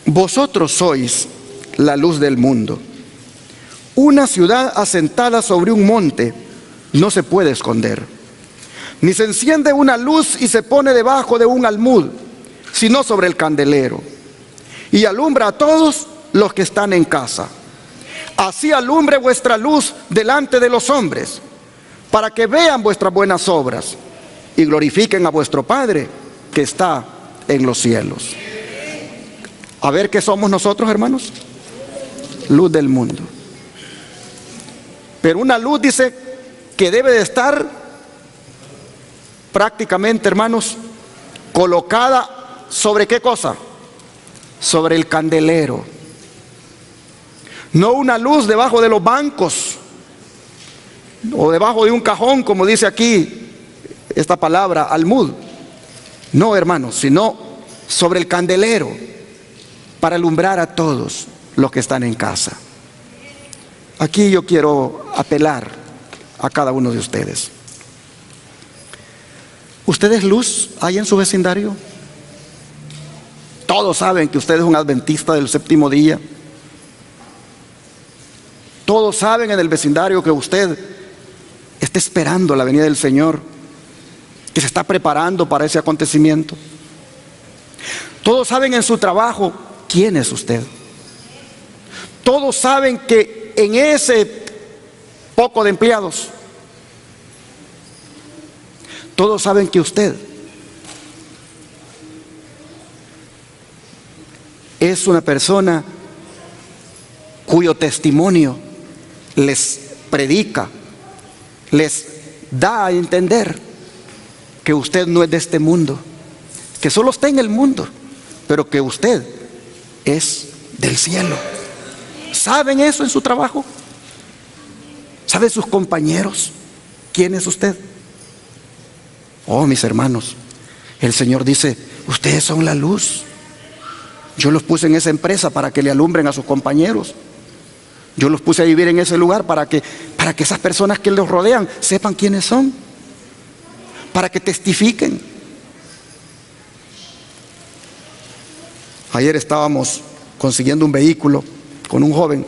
vosotros sois la luz del mundo. Una ciudad asentada sobre un monte no se puede esconder, ni se enciende una luz y se pone debajo de un almud, sino sobre el candelero, y alumbra a todos los que están en casa. Así alumbre vuestra luz delante de los hombres, para que vean vuestras buenas obras y glorifiquen a vuestro Padre que está en los cielos. A ver, ¿qué somos nosotros, hermanos? Luz del mundo. Pero una luz, dice, que debe de estar prácticamente, hermanos, colocada ¿sobre qué cosa? Sobre el candelero. No una luz debajo de los bancos o debajo de un cajón, como dice aquí esta palabra, almud. No, hermanos, sino sobre el candelero, para alumbrar a todos los que están en casa. Aquí yo quiero apelar a cada uno de ustedes. ¿Usted es luz ahí en su vecindario? Todos saben que usted es un adventista del séptimo día. Todos saben en el vecindario que usted está esperando la venida del Señor, que se está preparando para ese acontecimiento. Todos saben en su trabajo quién es usted. Todos saben que en ese poco de empleados, todos saben que usted es una persona cuyo testimonio les predica, les da a entender que usted no es de este mundo, que solo está en el mundo, pero que usted es del cielo. ¿Saben eso en su trabajo? ¿Saben sus compañeros quién es usted? Oh, mis hermanos, el Señor dice, ustedes son la luz. Yo los puse en esa empresa para que le alumbren a sus compañeros. Yo los puse a vivir en ese lugar para que esas personas que los rodean sepan quiénes son, para que testifiquen. Ayer estábamos consiguiendo un vehículo con un joven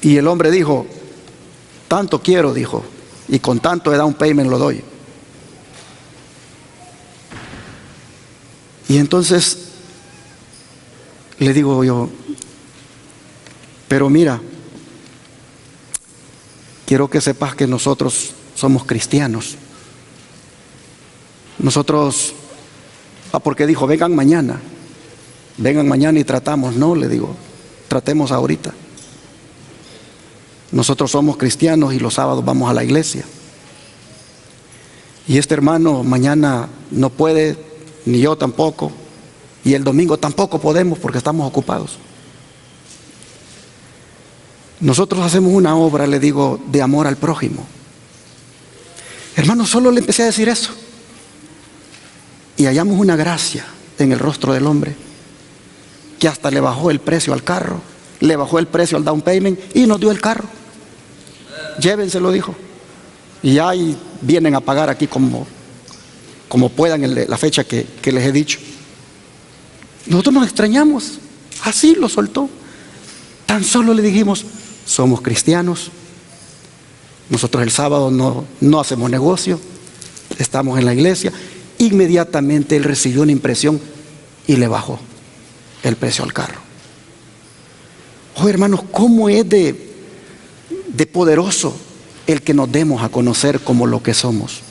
y el hombre dijo, tanto quiero, dijo, y con tanto de down payment lo doy. Y entonces le digo yo, pero mira, quiero que sepas que nosotros somos cristianos. Nosotros, porque dijo, vengan mañana y tratamos. No, le digo, tratemos ahorita. Nosotros somos cristianos y los sábados vamos a la iglesia. Y este hermano mañana no puede, ni yo tampoco, y el domingo tampoco podemos porque estamos ocupados. Nosotros hacemos una obra, le digo, de amor al prójimo. Hermano, solo le empecé a decir eso. Y hallamos una gracia en el rostro del hombre, que hasta le bajó el precio al carro, le bajó el precio al down payment y nos dio el carro. Llévenselo, dijo. Y ahí vienen a pagar aquí como puedan en la fecha que les he dicho. Nosotros nos extrañamos, así lo soltó. Tan solo le dijimos, somos cristianos, nosotros el sábado no hacemos negocio, estamos en la iglesia. Inmediatamente él recibió una impresión y le bajó el precio al carro. Oh, hermanos, ¿cómo es de poderoso el que nos demos a conocer como lo que somos?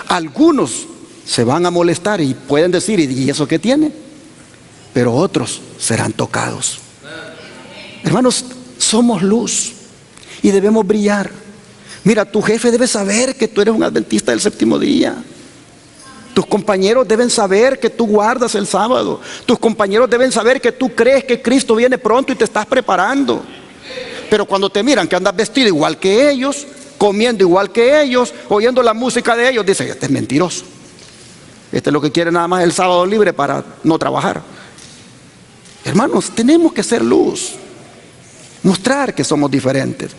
Algunos se van a molestar y pueden decir, ¿y eso qué tiene? Pero otros serán tocados. Hermanos, somos luz y debemos brillar. Mira, tu jefe debe saber que tú eres un adventista del séptimo día. Tus compañeros deben saber que tú guardas el sábado. Tus compañeros deben saber que tú crees que Cristo viene pronto y te estás preparando. Pero cuando te miran que andas vestido igual que ellos, comiendo igual que ellos, oyendo la música de ellos, dicen, este es mentiroso. Este es lo que quiere nada más el sábado libre para no trabajar. Hermanos, tenemos que ser luz, mostrar que somos diferentes.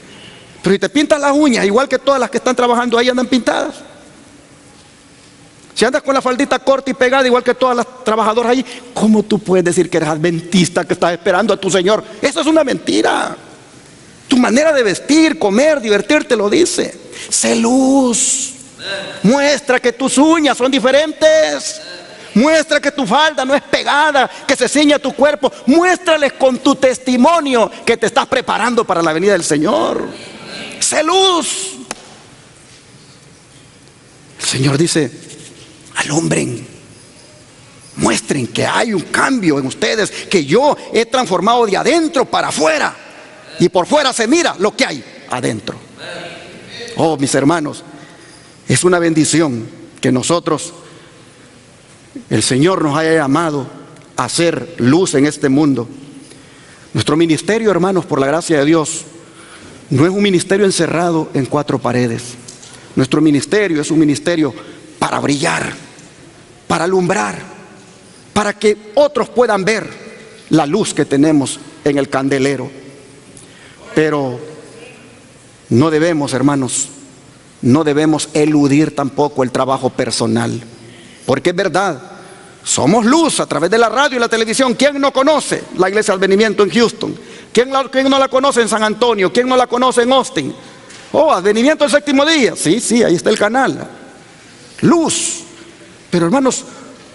Pero si te pintas las uñas igual que todas las que están trabajando ahí andan pintadas, si andas con la faldita corta y pegada igual que todas las trabajadoras allí, ¿cómo tú puedes decir que eres adventista, que estás esperando a tu Señor? Eso es una mentira. Tu manera de vestir, comer, divertirte lo dice. Sé luz. Muestra que tus uñas son diferentes. Muestra que tu falda no es pegada, que se ciña a tu cuerpo. Muéstrales con tu testimonio que te estás preparando para la venida del Señor. Sé luz. El Señor dice, alumbren, muestren que hay un cambio en ustedes, que yo he transformado de adentro para afuera, y por fuera se mira lo que hay adentro. Oh, mis hermanos, es una bendición que nosotros, el Señor nos haya llamado a hacer luz en este mundo. Nuestro ministerio, hermanos, por la gracia de Dios, no es un ministerio encerrado en cuatro paredes. Nuestro ministerio es un ministerio para brillar, para alumbrar, para que otros puedan ver la luz que tenemos en el candelero. Pero no debemos, hermanos, no debemos eludir tampoco el trabajo personal, porque es verdad, somos luz a través de la radio y la televisión. ¿Quién no conoce la Iglesia del Advenimiento en Houston? ¿Quién no la conoce en San Antonio? ¿Quién no la conoce en Austin? Oh, Advenimiento del Séptimo Día. Sí, ahí está el canal. Luz. Pero hermanos,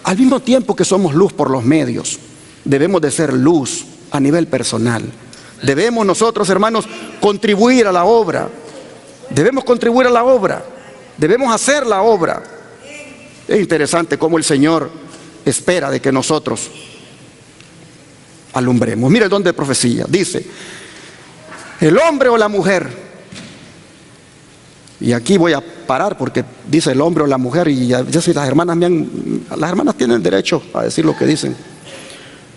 al mismo tiempo que somos luz por los medios, debemos de ser luz a nivel personal. Debemos nosotros, hermanos, contribuir a la obra. Debemos contribuir a la obra. Debemos hacer la obra. Es interesante cómo el Señor espera de que nosotros alumbremos. Mire el don de profecía. Dice, el hombre o la mujer. Y aquí voy a parar porque dice el hombre o la mujer. Y ya si las hermanas tienen derecho a decir lo que dicen.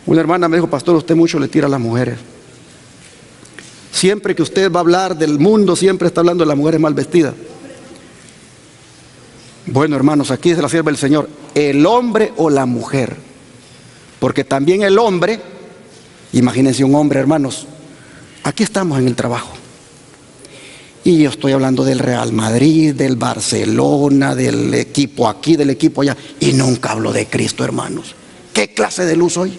Una hermana me dijo, pastor, usted mucho le tira a las mujeres. Siempre que usted va a hablar del mundo, siempre está hablando de las mujeres mal vestidas. Bueno, hermanos, aquí es la sierva del Señor, el hombre o la mujer. Porque también el hombre, imagínense un hombre, hermanos, aquí estamos en el trabajo. Y yo estoy hablando del Real Madrid, del Barcelona, del equipo aquí, del equipo allá. Y nunca hablo de Cristo, hermanos. ¿Qué clase de luz soy?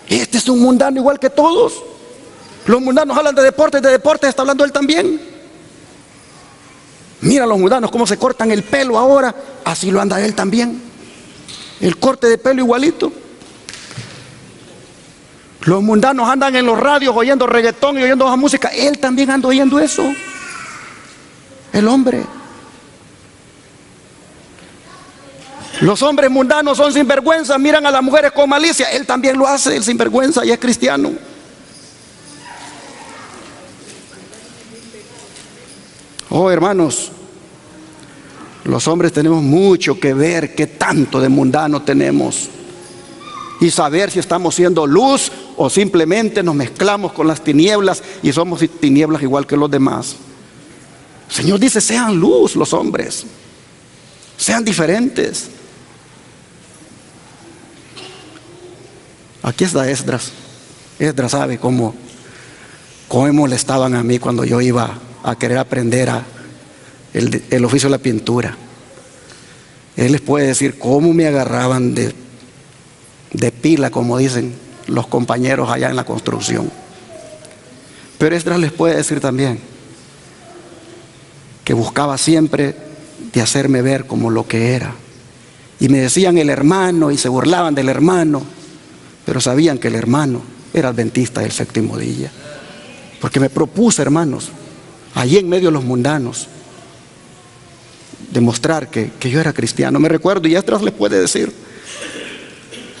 Este es un mundano igual que todos. Los mundanos hablan de deportes está hablando él también. Mira los mundanos cómo se cortan el pelo ahora, así lo anda él también. El corte de pelo igualito. Los mundanos andan en los radios oyendo reggaetón y oyendo esa música, él también anda oyendo eso. El hombre. Los hombres mundanos son sinvergüenza, miran a las mujeres con malicia, él también lo hace, el sinvergüenza, y es cristiano. Oh, hermanos, los hombres tenemos mucho que ver qué tanto de mundano tenemos y saber si estamos siendo luz o simplemente nos mezclamos con las tinieblas y somos tinieblas igual que los demás. El Señor dice, sean luz los hombres, sean diferentes. Aquí está Esdras. Esdras sabe cómo me molestaban a mí cuando yo iba a querer aprender el oficio de la pintura. Él les puede decir cómo me agarraban de pila, como dicen los compañeros allá en la construcción. Pero Esdras les puede decir también que buscaba siempre de hacerme ver como lo que era. Y me decían el hermano y se burlaban del hermano, pero sabían que el hermano era adventista del séptimo día. Porque me propuse, hermanos, allí en medio de los mundanos, demostrar que yo era cristiano. Me recuerdo, y Esdras les puede decir,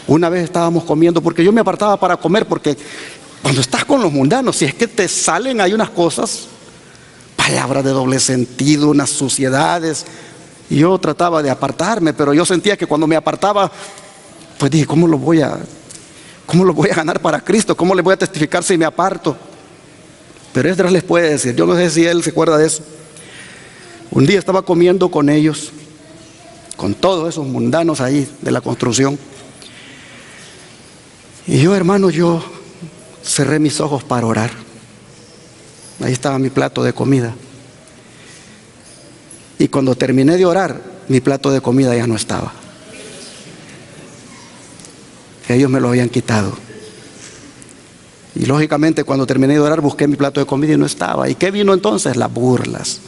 una vez estábamos comiendo, porque yo me apartaba para comer, porque cuando estás con los mundanos, si es que te salen hay unas cosas, palabras de doble sentido, unas suciedades, y yo trataba de apartarme, pero yo sentía que cuando me apartaba, pues dije, ¿cómo lo voy a ganar para Cristo? ¿Cómo le voy a testificar si me aparto? Pero Esdras les puede decir, yo no sé si él se acuerda de eso. Un día estaba comiendo con ellos, con todos esos mundanos ahí de la construcción. Y yo, hermano, yo cerré mis ojos para orar. Ahí estaba mi plato de comida. Y cuando terminé de orar, mi plato de comida ya no estaba. Ellos me lo habían quitado. Y lógicamente cuando terminé de orar busqué mi plato de comida y no estaba. ¿Y qué vino entonces? Las burlas.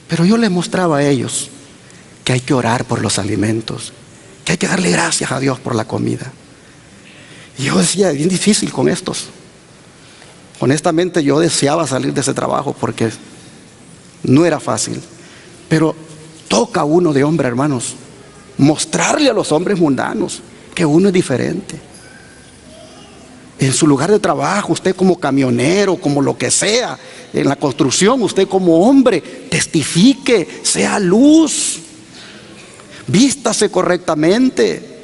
Pero yo les mostraba a ellos que hay que orar por los alimentos, que hay que darle gracias a Dios por la comida. Y yo decía, es bien difícil con estos. Honestamente yo deseaba salir de ese trabajo porque no era fácil. Pero toca a uno de hombre, hermanos, mostrarle a los hombres mundanos que uno es diferente. En su lugar de trabajo, usted como camionero, como lo que sea, en la construcción, usted como hombre, testifique, sea luz, vístase correctamente.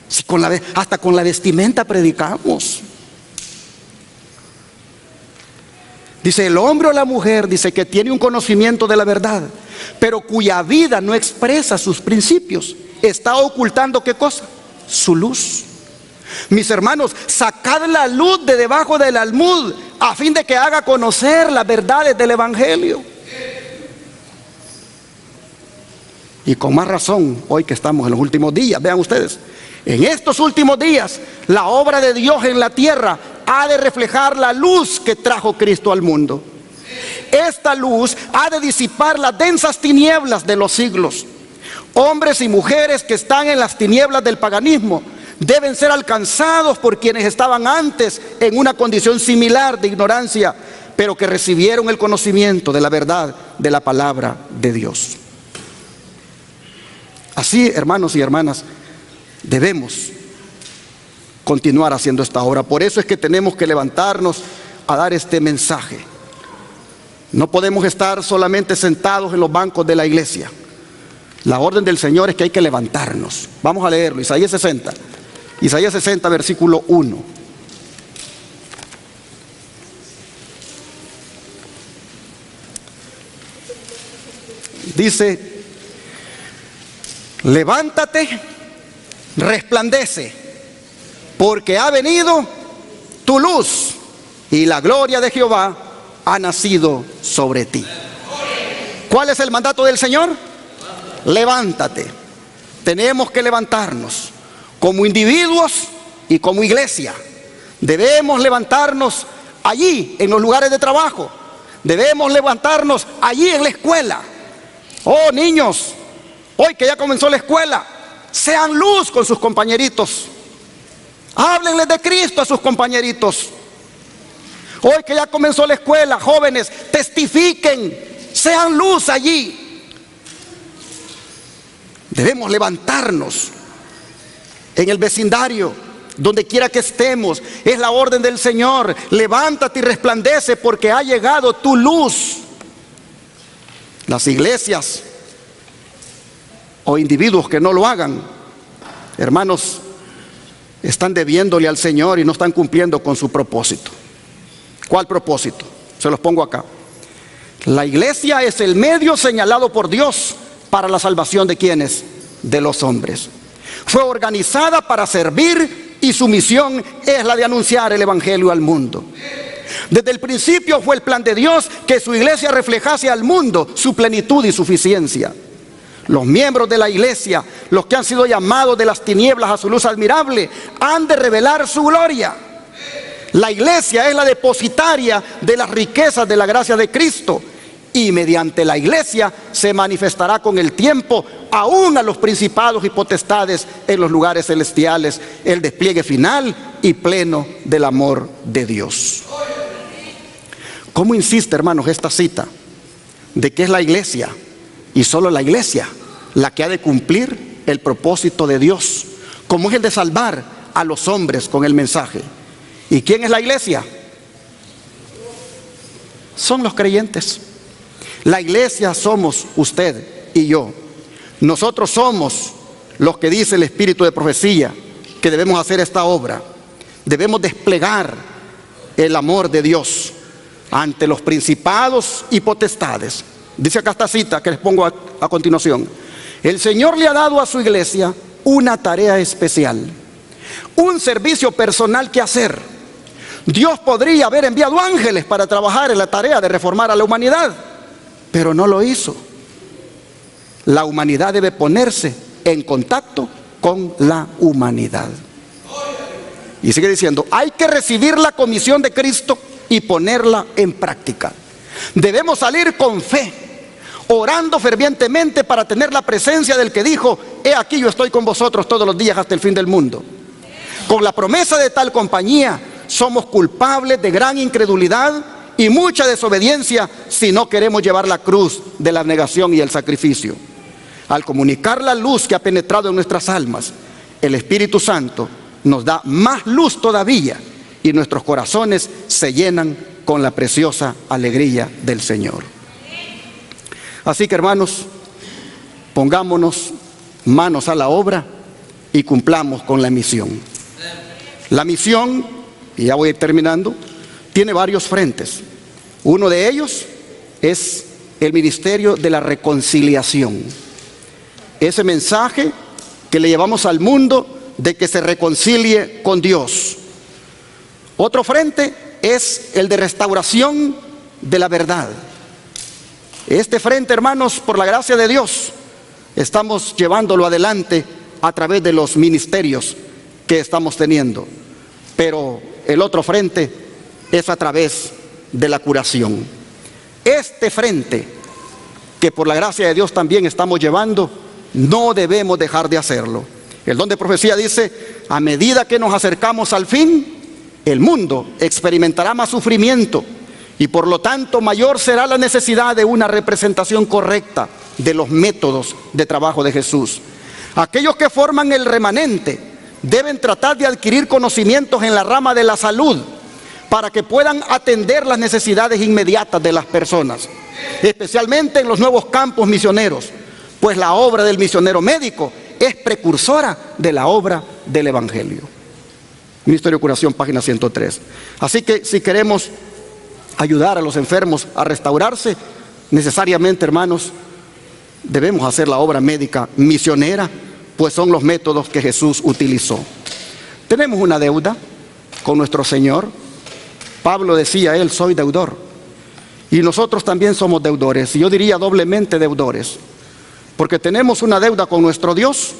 Si hasta con la vestimenta predicamos. Dice, el hombre o la mujer, dice que tiene un conocimiento de la verdad, pero cuya vida no expresa sus principios, está ocultando ¿qué cosa? Su luz. Mis hermanos, sacad la luz de debajo del almud a fin de que haga conocer las verdades del Evangelio. Y con más razón, hoy que estamos en los últimos días, vean ustedes, en estos últimos días, la obra de Dios en la tierra ha de reflejar la luz que trajo Cristo al mundo. Esta luz ha de disipar las densas tinieblas de los siglos. Hombres y mujeres que están en las tinieblas del paganismo deben ser alcanzados por quienes estaban antes en una condición similar de ignorancia, pero que recibieron el conocimiento de la verdad de la palabra de Dios. Así, hermanos y hermanas, debemos continuar haciendo esta obra. Por eso es que tenemos que levantarnos a dar este mensaje. No podemos estar solamente sentados en los bancos de la iglesia. La orden del Señor es que hay que levantarnos. Vamos a leerlo, Isaías 60. Isaías 60, versículo 1. Dice: levántate, resplandece, porque ha venido tu luz y la gloria de Jehová ha nacido sobre ti. ¿Cuál es el mandato del Señor? Levántate. Tenemos que levantarnos como individuos y como iglesia. Debemos levantarnos allí en los lugares de trabajo. Debemos levantarnos allí en la escuela. Oh, niños, hoy que ya comenzó la escuela, sean luz con sus compañeritos. Háblenles de Cristo a sus compañeritos. Hoy que ya comenzó la escuela, jóvenes, testifiquen, sean luz allí. Debemos levantarnos en el vecindario, donde quiera que estemos. Es la orden del Señor: levántate y resplandece, porque ha llegado tu luz. Las iglesias o individuos que no lo hagan, hermanos, están debiéndole al Señor y no están cumpliendo con su propósito. ¿Cuál propósito? Se los pongo acá. La iglesia es el medio señalado por Dios para la salvación de ¿quiénes? De los hombres. Fue organizada para servir y su misión es la de anunciar el Evangelio al mundo. Desde el principio fue el plan de Dios que su iglesia reflejase al mundo su plenitud y suficiencia. Los miembros de la iglesia, los que han sido llamados de las tinieblas a su luz admirable, han de revelar su gloria. La iglesia es la depositaria de las riquezas de la gracia de Cristo, y mediante la iglesia se manifestará con el tiempo aún a los principados y potestades en los lugares celestiales el despliegue final y pleno del amor de Dios. ¿Cómo insiste, hermanos, esta cita de que es la iglesia y solo la iglesia la que ha de cumplir el propósito de Dios, como es el de salvar a los hombres con el mensaje? ¿Y quién es la iglesia? Son los creyentes. La iglesia somos usted y yo. Nosotros somos los que dice el espíritu de profecía que debemos hacer esta obra. Debemos desplegar el amor de Dios ante los principados y potestades. Dice acá esta cita que les pongo a continuación: el Señor le ha dado a su iglesia una tarea especial, un servicio personal que hacer. Dios podría haber enviado ángeles para trabajar en la tarea de reformar a la humanidad, pero no lo hizo. La humanidad debe ponerse en contacto con la humanidad. Y sigue diciendo: hay que recibir la comisión de Cristo y ponerla en práctica. Debemos salir con fe, orando fervientemente para tener la presencia del que dijo: he aquí yo estoy con vosotros todos los días hasta el fin del mundo. Con la promesa de tal compañía somos culpables de gran incredulidad y mucha desobediencia si no queremos llevar la cruz de la abnegación y el sacrificio. Al comunicar la luz que ha penetrado en nuestras almas, el Espíritu Santo nos da más luz todavía y nuestros corazones se llenan con la preciosa alegría del Señor. Así que, hermanos, pongámonos manos a la obra y cumplamos con la misión. La misión, y ya voy a ir terminando, tiene varios frentes. Uno de ellos es el ministerio de la reconciliación. Ese mensaje que le llevamos al mundo de que se reconcilie con Dios. Otro frente es el de restauración de la verdad. Este frente, hermanos, por la gracia de Dios, estamos llevándolo adelante a través de los ministerios que estamos teniendo. Pero el otro frente es a través de la curación. Este frente, que por la gracia de Dios también estamos llevando, no debemos dejar de hacerlo. El don de profecía dice: a medida que nos acercamos al fin, el mundo experimentará más sufrimiento y por lo tanto mayor será la necesidad de una representación correcta de los métodos de trabajo de Jesús. Aquellos que forman el remanente deben tratar de adquirir conocimientos en la rama de la salud para que puedan atender las necesidades inmediatas de las personas, especialmente en los nuevos campos misioneros, pues la obra del misionero médico es precursora de la obra del Evangelio. Ministerio de Curación, página 103. Así que si queremos ayudar a los enfermos a restaurarse, necesariamente, hermanos, debemos hacer la obra médica misionera, pues son los métodos que Jesús utilizó. Tenemos una deuda con nuestro Señor. Pablo decía, él: soy deudor. Y nosotros también somos deudores, y yo diría doblemente deudores, porque tenemos una deuda con nuestro Dios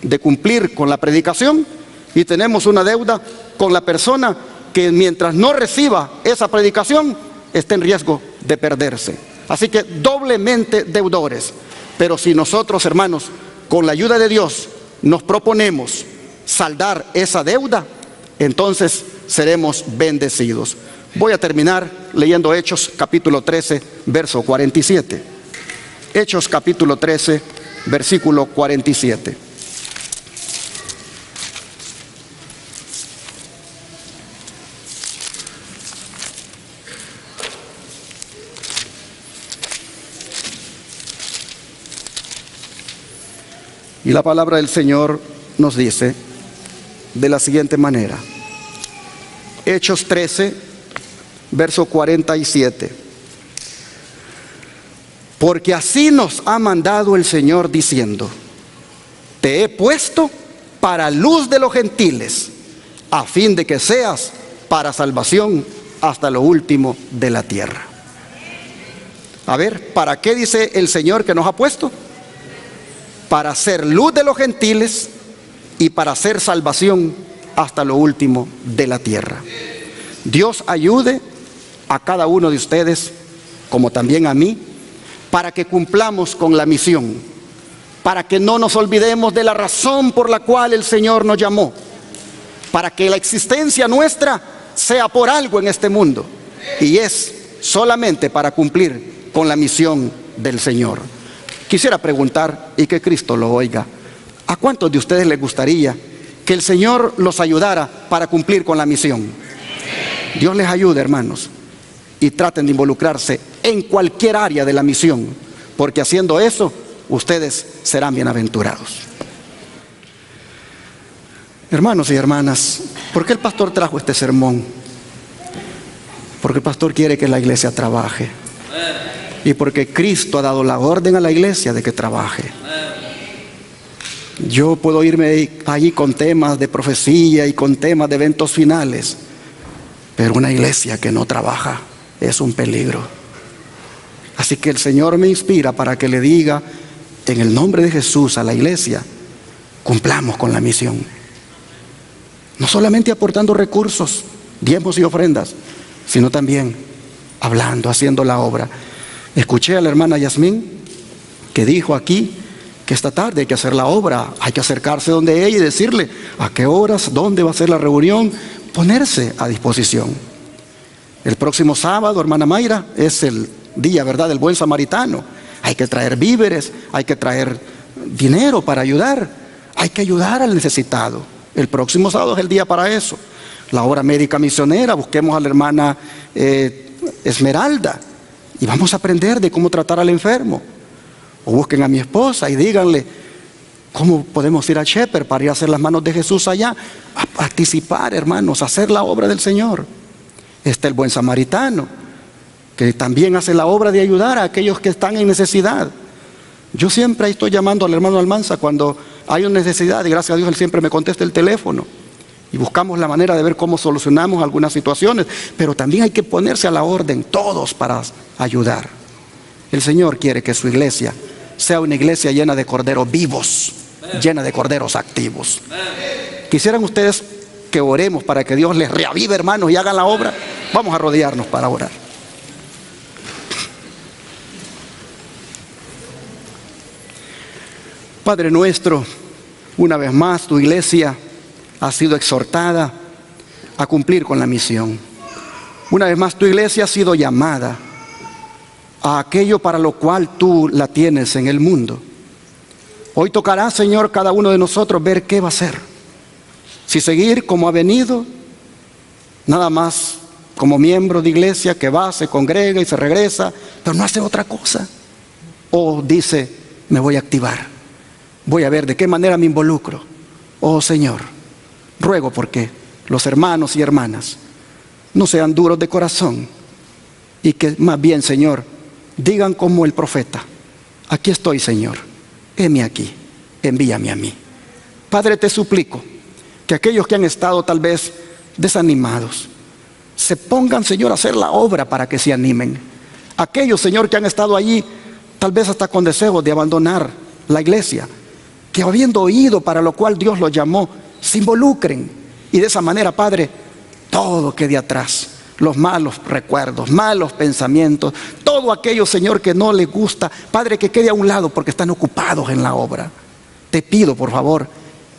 de cumplir con la predicación, y tenemos una deuda con la persona que mientras no reciba esa predicación está en riesgo de perderse. Así que doblemente deudores. Pero si nosotros, hermanos, con la ayuda de Dios nos proponemos saldar esa deuda, entonces seremos bendecidos. Voy a terminar leyendo Hechos capítulo 13, verso 47. Hechos capítulo 13, versículo 47. Y la palabra del Señor nos dice de la siguiente manera. Hechos 13, verso 47. Porque así nos ha mandado el Señor diciendo: te he puesto para luz de los gentiles, a fin de que seas para salvación hasta lo último de la tierra. A ver, ¿para qué dice el Señor que nos ha puesto? Para ser luz de los gentiles y para hacer salvación hasta lo último de la tierra. Dios ayude a cada uno de ustedes, como también a mí, para que cumplamos con la misión, para que no nos olvidemos de la razón por la cual el Señor nos llamó, para que la existencia nuestra sea por algo en este mundo, y es solamente para cumplir con la misión del Señor. Quisiera preguntar, y que Cristo lo oiga, ¿a cuántos de ustedes les gustaría que el Señor los ayudara para cumplir con la misión? Dios les ayude, hermanos, y traten de involucrarse en cualquier área de la misión, porque haciendo eso, ustedes serán bienaventurados. Hermanos y hermanas, ¿por qué el pastor trajo este sermón? Porque el pastor quiere que la iglesia trabaje. Y porque Cristo ha dado la orden a la iglesia de que trabaje. Yo puedo irme allí con temas de profecía y con temas de eventos finales, pero una iglesia que no trabaja es un peligro. Así que el Señor me inspira para que le diga en el nombre de Jesús a la iglesia: cumplamos con la misión. No solamente aportando recursos, diezmos y ofrendas, sino también hablando, haciendo la obra. Escuché a la hermana Yasmín que dijo aquí que esta tarde hay que hacer la obra, hay que acercarse donde ella y decirle a qué horas, dónde va a ser la reunión, ponerse a disposición. El próximo sábado, hermana Mayra, es el día, ¿verdad?, del buen samaritano. Hay que traer víveres, hay que traer dinero para ayudar, hay que ayudar al necesitado. El próximo sábado es el día para eso. La obra médica misionera, busquemos a la hermana Esmeralda y vamos a aprender de cómo tratar al enfermo. O busquen a mi esposa y díganle cómo podemos ir a Shepherd para ir a hacer las manos de Jesús allá, a participar, hermanos, a hacer la obra del Señor. Está el buen samaritano, que también hace la obra de ayudar a aquellos que están en necesidad. Yo siempre estoy llamando al hermano Almanza cuando hay una necesidad, y gracias a Dios él siempre me contesta el teléfono. y buscamos la manera de ver cómo solucionamos algunas situaciones, pero también hay que ponerse a la orden todos para ayudar. El Señor quiere que su iglesia sea una iglesia llena de corderos vivos, llena de corderos activos. ¿Quisieran ustedes que oremos para que Dios les reavive, hermanos, y hagan la obra? Vamos a arrodillarnos para orar. Padre nuestro, una vez más tu iglesia ha sido exhortada a cumplir con la misión. Una vez más tu iglesia ha sido llamada a aquello para lo cual tú la tienes en el mundo. Hoy tocará, Señor, cada uno de nosotros ver qué va a hacer. Si seguir como ha venido, nada más como miembro de iglesia que va, se congrega y se regresa, pero no hace otra cosa. O dice, me voy a activar, voy a ver de qué manera me involucro. Oh Señor, ruego porque los hermanos y hermanas no sean duros de corazón y que más bien, Señor, digan como el profeta, aquí estoy, Señor, heme aquí, envíame a mí. Padre, te suplico que aquellos que han estado tal vez desanimados, se pongan, Señor, a hacer la obra para que se animen. Aquellos, Señor, que han estado allí, tal vez hasta con deseo de abandonar la iglesia, que habiendo oído para lo cual Dios los llamó, se involucren. Y de esa manera, Padre, todo quede atrás. Los malos recuerdos, malos pensamientos, todo aquello, Señor, que no les gusta, Padre, que quede a un lado porque están ocupados en la obra. Te pido, por favor,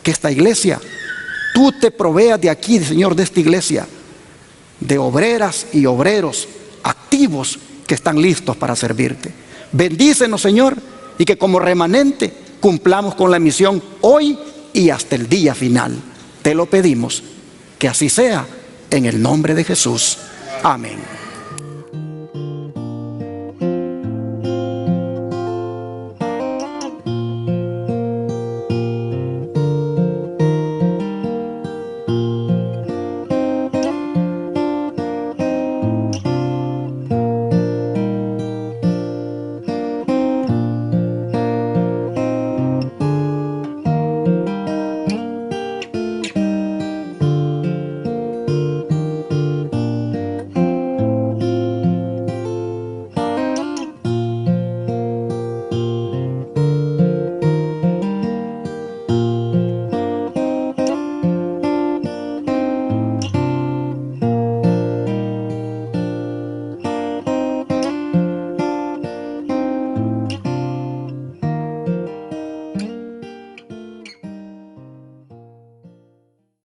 que esta iglesia, tú te proveas de aquí, Señor, de esta iglesia, de obreras y obreros activos que están listos para servirte. Bendícenos, Señor, y que como remanente cumplamos con la misión hoy y hasta el día final. Te lo pedimos, que así sea, en el nombre de Jesús. Amén.